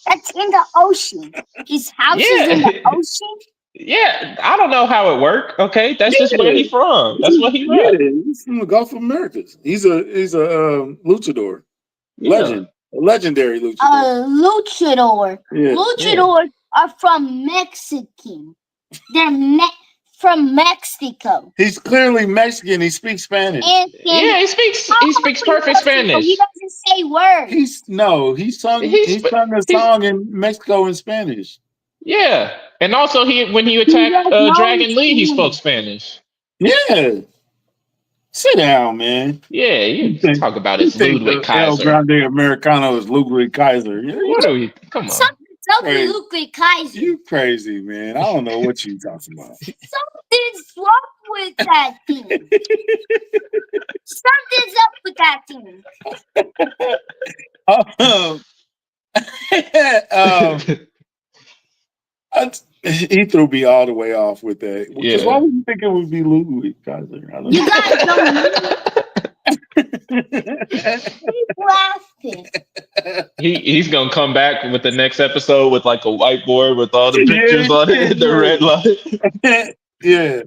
That's in the ocean. His house is in the ocean.
Yeah, I don't know how it worked. Okay, that's just where he's from. That's what he
Yeah,
read.
he's from the Gulf of Americas. He's a luchador.
Yeah.
A legendary luchador.
Luchador.
Yeah.
Luchadors are from Mexican. They're from Mexico.
He's clearly Mexican. He speaks Spanish.
And
Yeah, he speaks perfect Spanish.
He doesn't say words.
He sung a song in Mexico in Spanish.
Yeah, and also when he attacked Dragon Lee, he spoke Spanish.
Yeah. Sit down, man.
Yeah, you talk about his Ludwig
El
Kaiser.
Grande Americano is Ludwig Kaiser.
What are we? Come on.
Something Ludwig Kaiser.
You crazy, man. I don't know what you talking about.
Something's wrong with that team. Something's up with that team.
He threw me all the way off with that. Because
Yeah.
why would you think it would be Ludwig Kaiser? I don't
You
know.
guys don't laughing.
He's gonna come back with the next episode with like a whiteboard with all the pictures on it, the red light.
Yeah.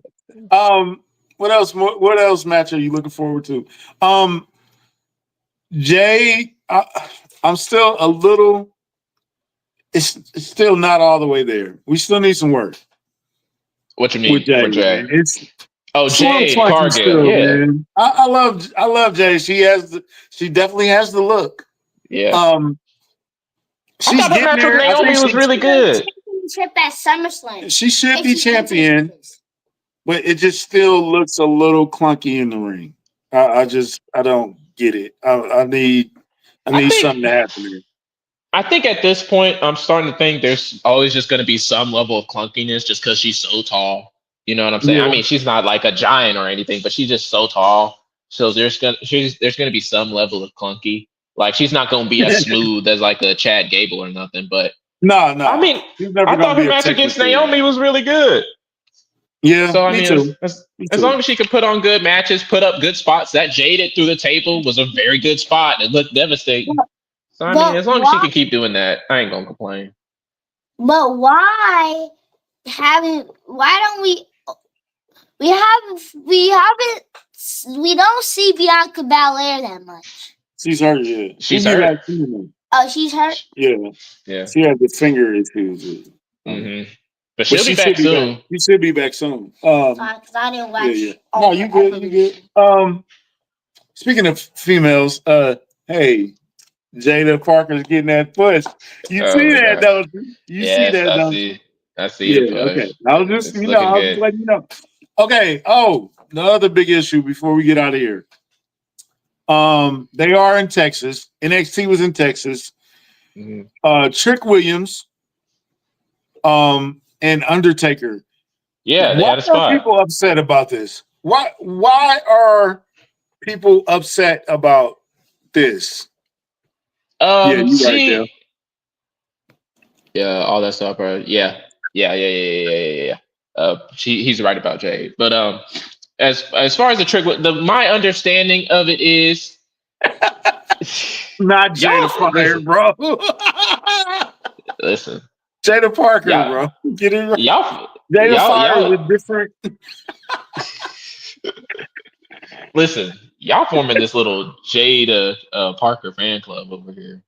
What else? What else match are you looking forward to? Jay, I'm still a little. It's still not all the way there. We still need some work.
What you mean
with Jay?
for Jay?
It's
Jay
Slow
Cargill.
still,
Yeah.
man. I love Jay. She definitely has the look.
Yeah.
She's
I thought the match with Naomi was really good.
Championship at SummerSlam.
She should be champion, but it just still looks a little clunky in the ring. I don't get it. I need something to happen here.
I think at this point, I'm starting to think there's always just going to be some level of clunkiness just because she's so tall. You know what I'm saying?
Yeah.
I mean, she's not like a giant or anything, but she's just so tall. So there's gonna be some level of clunky. Like she's not going to be as smooth as like a Chad Gable or nothing. But
no.
I mean, I thought her match against Naomi was really good.
Yeah.
So I
me
mean,
too.
as long as she could put on good matches, put up good spots, that jaded through the table was a very good spot. It looked devastating. So I mean, as long as she can keep doing that, I ain't gonna complain.
But why don't we don't see Bianca Belair that much.
She's hurt, yeah.
She's hurt.
Oh, she's hurt?
Yeah. She had the finger issues.
Mm-hmm. But she'll be back soon.
She should be back soon.
Because I didn't watch.
Yeah. No, you good. Speaking of females, hey, Jada Parker's getting that push. You see that, don't you?
Yes,
see that, don't you?
I see the push.
Okay. I was just letting you know. Okay. Oh, the other big issue before we get out of here. They are in Texas. NXT was in Texas. Mm-hmm. Trick Williams, and Undertaker.
Yeah, they had a spot.
Why are people upset about this? Why are people upset about this?
Yeah, you right there. Yeah, all that stuff, bro. Yeah. He's right about Jade. But as far as the trick, my understanding of it is
not Jada Fire, bro.
Listen,
Jada Parker, bro. Get it right. Jada Fire is different.
Listen, y'all forming this little Jada Parker fan club over here.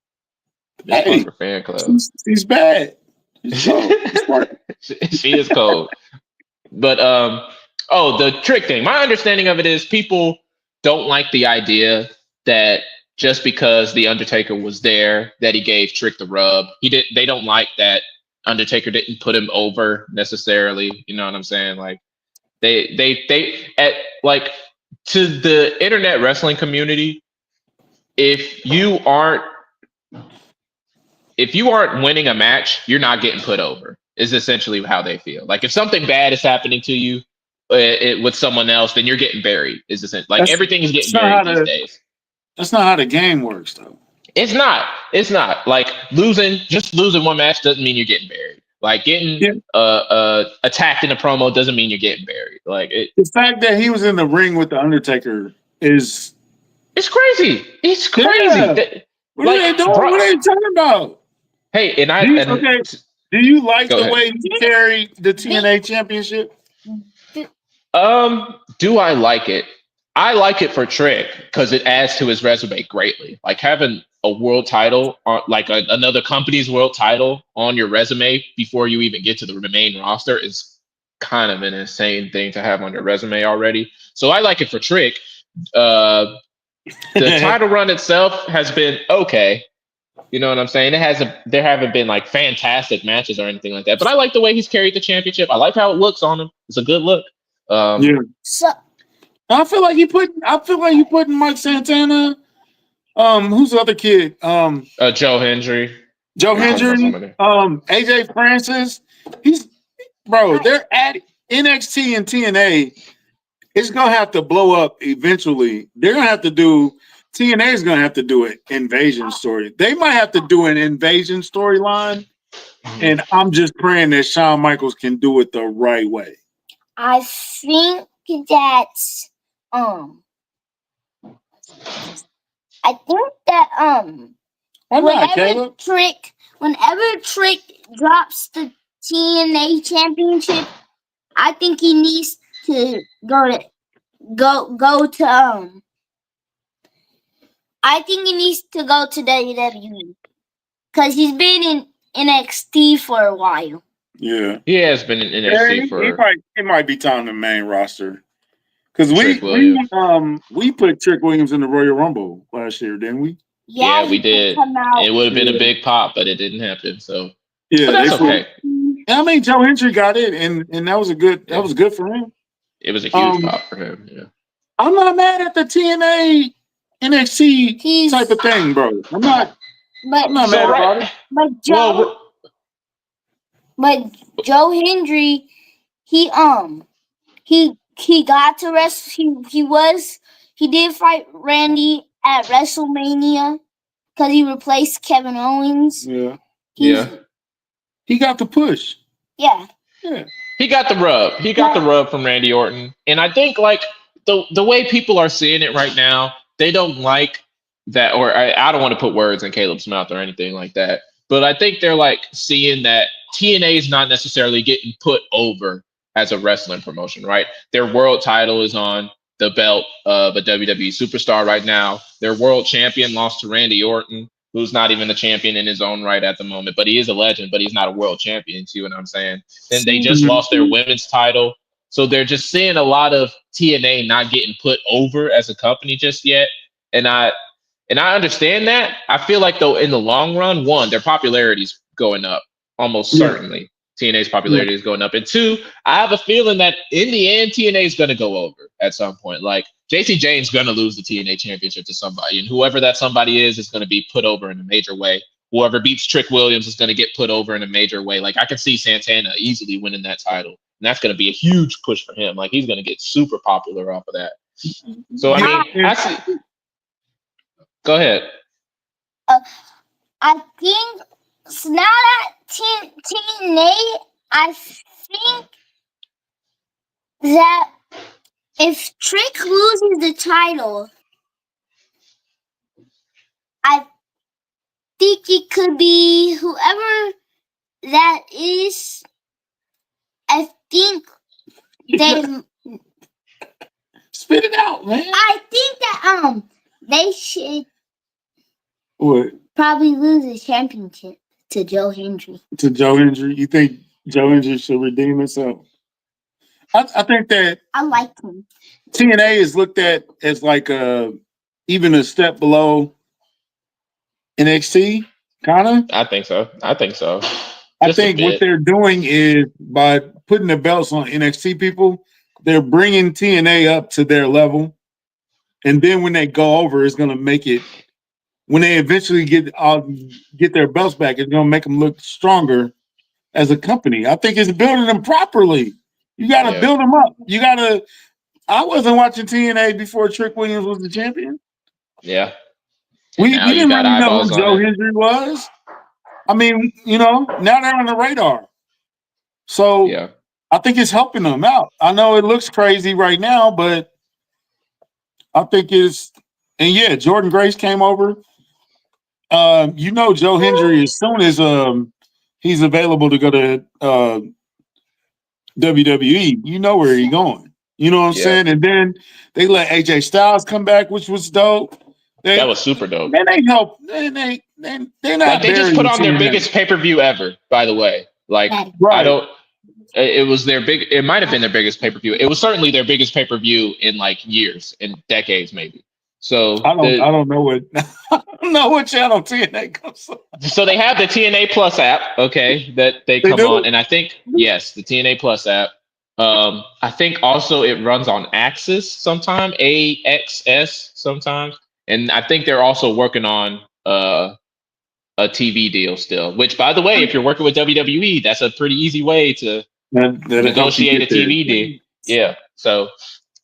Parker fan club.
She's bad. She's cold.
She is cold. But Oh, the Trick thing. My understanding of it is people don't like the idea that just because the Undertaker was there, that he gave Trick the rub. They don't like that Undertaker didn't put him over necessarily. You know what I'm saying? Like they at like to the internet wrestling community, if you aren't winning a match, you're not getting put over. Is essentially how they feel. Like if something bad is happening to you with someone else, then you're getting buried. Is essentially like everything is getting buried these days.
That's not how the game works, though.
It's not. It's not. Like just losing one match doesn't mean you're getting buried. Like getting attacked in a promo doesn't mean you're getting buried. Like
the fact that he was in the ring with the Undertaker it's
crazy. It's crazy.
Yeah. What are they doing? What are they talking about?
Hey,
do you like the way he carried the TNA championship?
Do I like it? I like it for Trick because it adds to his resume greatly. Like having a world title on another company's world title on your resume before you even get to the main roster is kind of an insane thing to have on your resume already. So I like it for Trick. The title run itself has been okay. You know what I'm saying? There haven't been like fantastic matches or anything like that. But I like the way he's carried the championship. I like how it looks on him. It's a good look.
So
I feel like you putting Mike Santana. Who's the other kid?
Joe Hendry.
AJ Francis. They're at NXT and TNA. It's gonna have to blow up eventually. They're gonna have to do TNA is gonna have to do an invasion story. They might have to do an invasion storyline, and I'm just praying that Shawn Michaels can do it the right way.
I think that whenever Trick drops the TNA championship, I think he needs to I think he needs to go to WWE because he's been in NXT for a while.
Yeah,
he has been in NXT
It might be time to main roster because we put Trick Williams in the Royal Rumble last year, didn't we?
Yeah, we did. It would have been a big pop, but it didn't happen. So
yeah,
that's okay.
I mean, Joe Hendry got it, and that was good for him.
It was a huge pop for him. Yeah,
I'm not mad at the TNA NXT type of thing, bro. I'm not mad about it.
But Joe Hendry, he got to wrestle. He did fight Randy at WrestleMania because he replaced Kevin Owens.
Yeah.
He
got the push.
Yeah.
He got the rub. He got the rub from Randy Orton. And I think like the way people are seeing it right now, they don't like that, or I don't want to put words in Caleb's mouth or anything like that. But I think they're like seeing that TNA is not necessarily getting put over as a wrestling promotion, right? Their world title is on the belt of a WWE superstar right now. Their world champion lost to Randy Orton, who's not even a champion in his own right at the moment, but he is a legend, but he's not a world champion. See what I'm saying? Then they just lost their women's title. So they're just seeing a lot of TNA not getting put over as a company just yet. And I understand that. I feel like though in the long run, one, their popularity is going up almost certainly. TNA's popularity is going up. And two, I have a feeling that in the end, TNA is going to go over at some point. Like JC Jane's going to lose the TNA championship to somebody, and whoever that somebody is going to be put over in a major way. Whoever beats Trick Williams is going to get put over in a major way. Like I can see Santana easily winning that title, and that's going to be a huge push for him. Like he's going to get super popular off of that. So I mean, I see. Go ahead.
I think so now that TNA, I think that if Trick loses the title, I think it could be whoever that is. I think they
spit it out, man.
I think that they should
what?
Probably lose the championship to Joe Hendry.
To Joe Hendry? You think Joe Hendry should redeem himself? I think that
I like him.
TNA is looked at as like even a step below NXT, kind of.
I think so.
I
Just a
think what
bit.
they're doing is by putting the belts on NXT people, they're bringing TNA up to their level, and then when they go over, it's going to make it. When they eventually get their belts back, it's going to make them look stronger as a company. I think it's building them properly. You got to build them up. You got to. I wasn't watching TNA before Trick Williams was the champion.
Yeah.
We didn't really know who Joe
it.
Hendry was. I mean, now they're on the radar. So
yeah.
I think it's helping them out. I know it looks crazy right now, but I think it's and yeah, Jordan Grace came over. Joe Hendry as soon as he's available to go to WWE, you know where he's going. You know what I'm saying? And then they let AJ Styles come back, which was dope.
That was super dope.
Then they help. They're not
like they just put on their biggest pay-per-view ever, by the way. Like I don't it was their big it might have been their biggest pay-per-view. It was certainly their biggest pay-per-view in like years, in decades maybe. So
I don't know what I don't know what channel TNA comes on.
So they have the TNA Plus app, okay, that they come on, and I think yes, the TNA Plus app. I think also it runs on Axis sometime, AXS sometimes, and I think they're also working on a TV deal still. Which, by the way, if you're working with WWE, that's a pretty easy way to negotiate a TV deal. Yeah. So,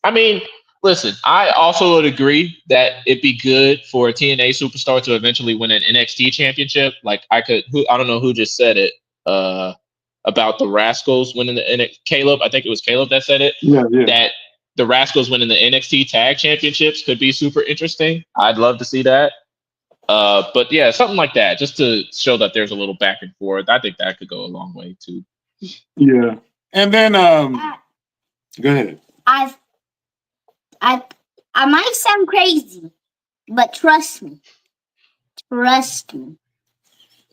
I mean, listen, I also would agree that it'd be good for a TNA superstar to eventually win an NXT championship. Like I don't know who just said it. About the Rascals winning the Caleb, I think it was Caleb that said it.
Yeah.
That the Rascals winning the NXT tag championships could be super interesting. I'd love to see that. But yeah, something like that, just to show that there's a little back and forth. I think that could go a long way too.
Yeah. And then go ahead.
I might sound crazy, but trust me.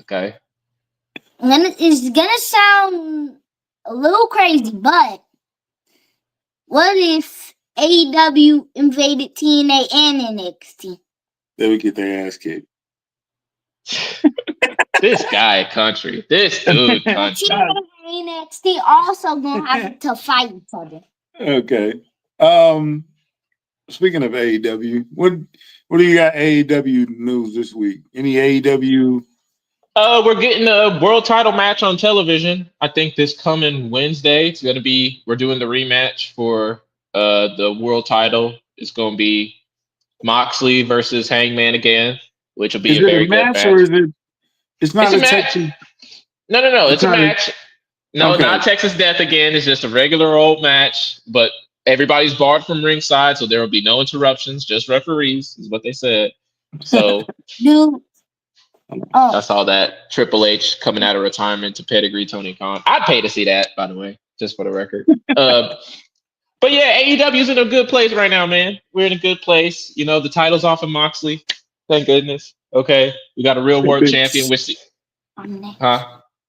Okay.
It's gonna sound a little crazy, but what if AEW invaded TNA and NXT?
They would get their ass kicked.
This guy country. This dude country.
TNA and NXT also gonna have to fight each other.
Okay. Speaking of AEW, what do you got AEW news this week? Any AEW?
We're getting a world title match on television. I think this coming Wednesday. It's gonna be. We're doing the rematch for the world title. It's gonna be Moxley versus Hangman again, which will be a very good match.
Or is it? It's not
a match. No. It's a match. No, not Texas Death again. It's just a regular old match, but everybody's barred from ringside, so there will be no interruptions. Just referees is what they said. So.
Dude.
I saw that Triple H coming out of retirement to pedigree Tony Khan. I'd pay to see that, by the way, just for the record. But yeah, AEW's in a good place right now, man. We're in a good place. The title's off of Moxley. Thank goodness. Okay, we got a real world champion.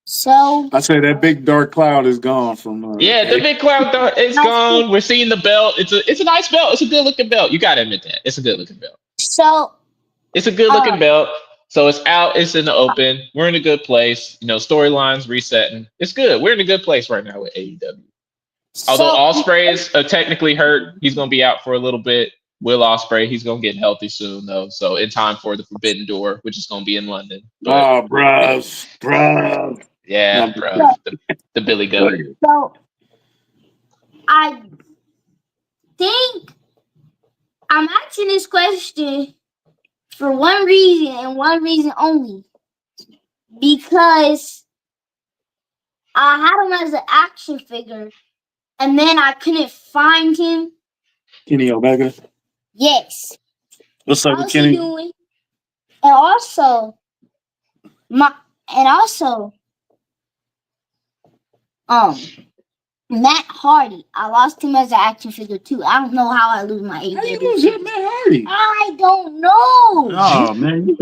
So
I say that big dark cloud is gone from.
The big cloud is gone. We're seeing the belt. It's a nice belt. It's a good looking belt. You gotta admit that. It's a good looking belt.
So
it's a good looking belt. So it's out. It's in the open. We're in a good place. Storylines resetting. It's good. We're in a good place right now with AEW. Although Ospreay is technically hurt, he's going to be out for a little bit. Will Ospreay, he's going to get healthy soon, though. So in time for the Forbidden Door, which is going to be in London.
But, bruh.
Yeah, bruh. The Billy Goat.
So I think I'm asking this question for one reason and one reason only. Because I had him as an action figure, and then I couldn't find him.
Kenny Omega?
Yes.
What's up with Kenny?
Doing? And also, Matt Hardy. I lost him as an action figure too. I don't know how I lose my AEW.
How you lose Matt Hardy?
I don't know.
Oh man.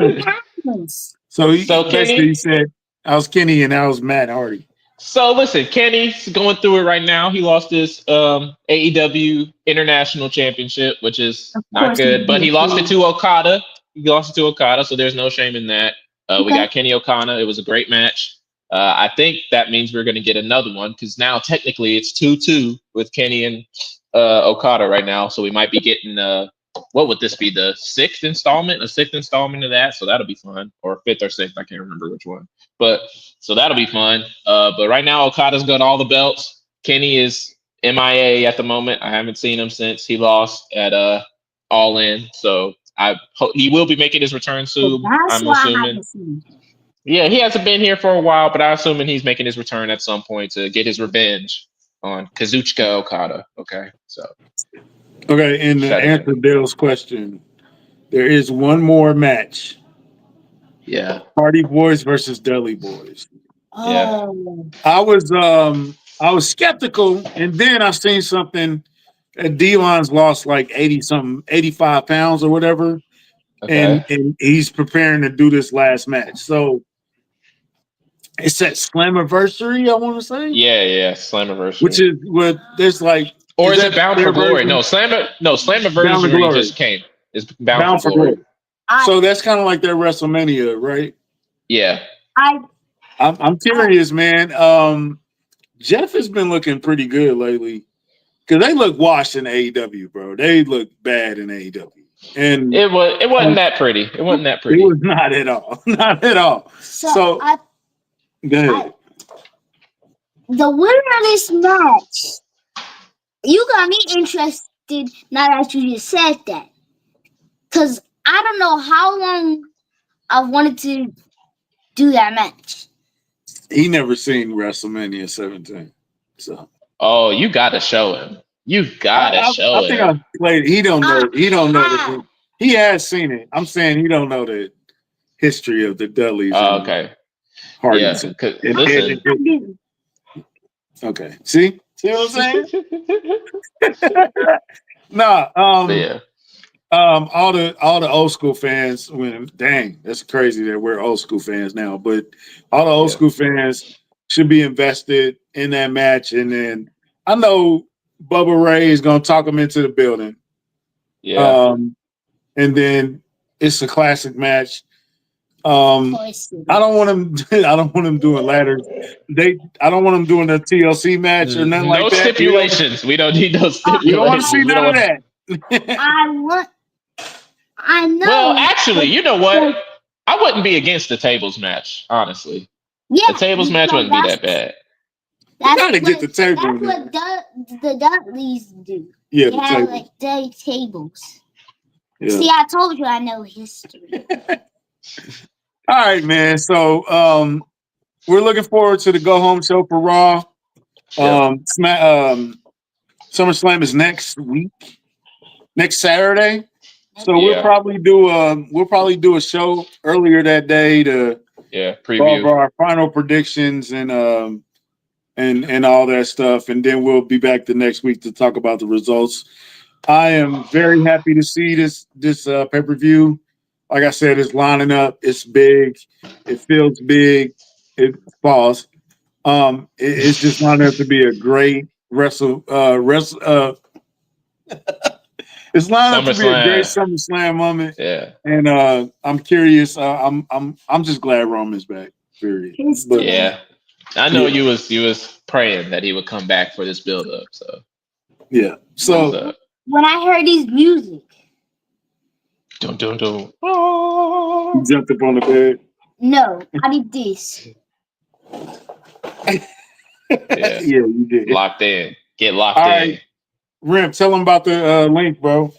So
Kenny,
he said I was Kenny and I was Matt Hardy.
So listen, Kenny's going through it right now. He lost his AEW International Championship, which is
Of
not
course he
good. But he
did.
lost it to Okada. He lost it to Okada, so there's no shame in that. We
Okay.
got Kenny Okada. It was a great match. I think that means we're going to get another one because now technically it's 2-2 with Kenny and Okada right now. So we might be getting what would this be? The sixth installment of that. So that'll be fun, or fifth or sixth. I can't remember which one. But so that'll be fun. But right now Okada's got all the belts. Kenny is MIA at the moment. I haven't seen him since he lost at All In. So I hope he will be making his return soon.
That's
I'm
why I
assuming.
haven't seen him.
Yeah, he hasn't been here for a while, but I'm assuming he's making his return at some point to get his revenge on Kazuchika Okada. Okay, so
Okay, and to
Shut it
answer Dale's question, there is one more match:
yeah,
Hardy Boys versus Dudley Boys.
Yeah.
Oh,
I was skeptical, and then I seen something. Devon's lost like 85 pounds or whatever,
okay,
and he's preparing to do this last match. So it's that Slammiversary, I want to say,
yeah, Slammiversary.
which is what there's like.
Or is it
that
Bound
their
for Glory?
version?
No,
Bound for
Slammiversary
Glory.
just came. It's Bound for
For
Glory.
Glory. So that's kind of like their WrestleMania, right?
Yeah.
I'm curious, man. Jeff has been looking pretty good lately because they look washed in AEW, bro. They look bad in AEW, and
It wasn't that pretty. It wasn't that
it
pretty.
was not at all, not at all. So go ahead.
The winner of this match, you got me interested now that you just said that. Because I don't know how long I've wanted to do that match.
He never seen WrestleMania 17, so
Oh, you gotta show him. You gotta show
I think
him.
I played. He don't know. He don't know that. He has seen it. I'm saying he don't know the history of the Dudleys.
Oh,
and
okay.
Hardys.
Yeah. Listen.
Okay. See what I'm saying? Nah.
Yeah.
All the old school fans. Dang, that's crazy that we're old school fans now. But all the old school fans should be invested in that match. And then I know Bubba Ray is gonna talk them into the building.
Yeah.
And then it's a classic match. I don't want him. I don't want him doing ladders. I don't want him doing a TLC match or nothing like that.
No stipulations. We don't need no stipulations.
We don't want to see none of that.
I know.
Well, actually, you know what? I wouldn't be against the tables match, honestly.
Yeah,
the tables match wouldn't be that bad.
You gotta get the table.
That's what the Dudleys do.
Yeah,
they have like day tables. Yeah. See, I told you I know history.
All right, man. So we're looking forward to the go home show for Raw. SummerSlam is next week, next Saturday. So we'll probably do a show earlier that day to
preview
our final predictions and all that stuff, and then we'll be back the next week to talk about the results. I am very happy to see this pay-per-view. Like I said, it's lining up. It's big. It feels big. It falls. It's just lining up to be a great wrestle. It's lining up to be a great SummerSlam moment.
Yeah.
And I'm curious. I'm just glad Roman's back. Period.
But, yeah. I know you was praying that he would come back for this build up. So
yeah. So
when I heard his music.
Dun, dun, dun.
Oh. You jumped up on the bed.
No, I did this.
Yeah,
you did.
Locked in. Get locked
All
in.
Right. Rim, tell them about the link, bro.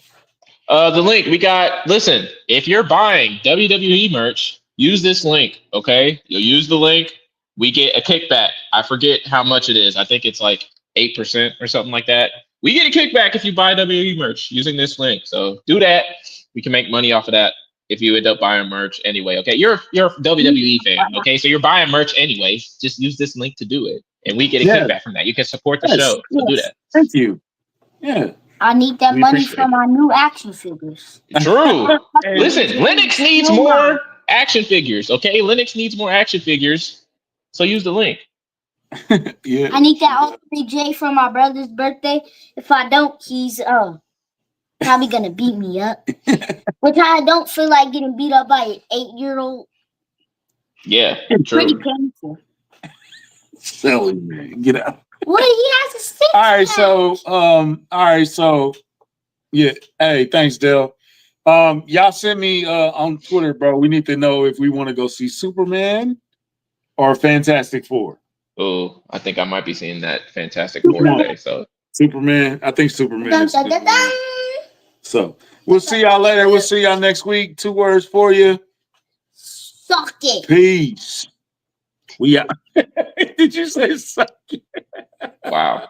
The link we got. Listen, if you're buying WWE merch, use this link. Okay, you'll use the link. We get a kickback. I forget how much it is. I think it's like 8% or something like that. We get a kickback if you buy WWE merch using this link. So do that. We can make money off of that if you end up buying merch anyway. Okay, you're a WWE fan. Okay, so you're buying merch anyway. Just use this link to do it, and we get a kickback from that. You can support the show. So do that.
Thank you. Yeah.
I need that money for my new action figures.
True. Listen, Linux needs more action figures. Okay, Linux needs more action figures. So use the link.
Yeah.
I need that Ultimate J for my brother's birthday. If I don't, he's probably gonna beat me up. Which I don't feel like getting beat up by an 8-year-old.
Yeah,
Pretty
true.
painful.
Silly man. Get out.
What he has a six
All right,
pack.
so yeah. Hey, thanks, Dale. Y'all send me on Twitter, bro. We need to know if we want to go see Superman or Fantastic Four.
Oh, I think I might be seeing that Fantastic Four today. So
Superman. I think Superman
Dun,
is a
dun,
good
dun,
movie.
dun.
So we'll see y'all later. We'll see y'all next week. 2 words for you.
Suck it.
Peace. We out. Did you say suck?
wow.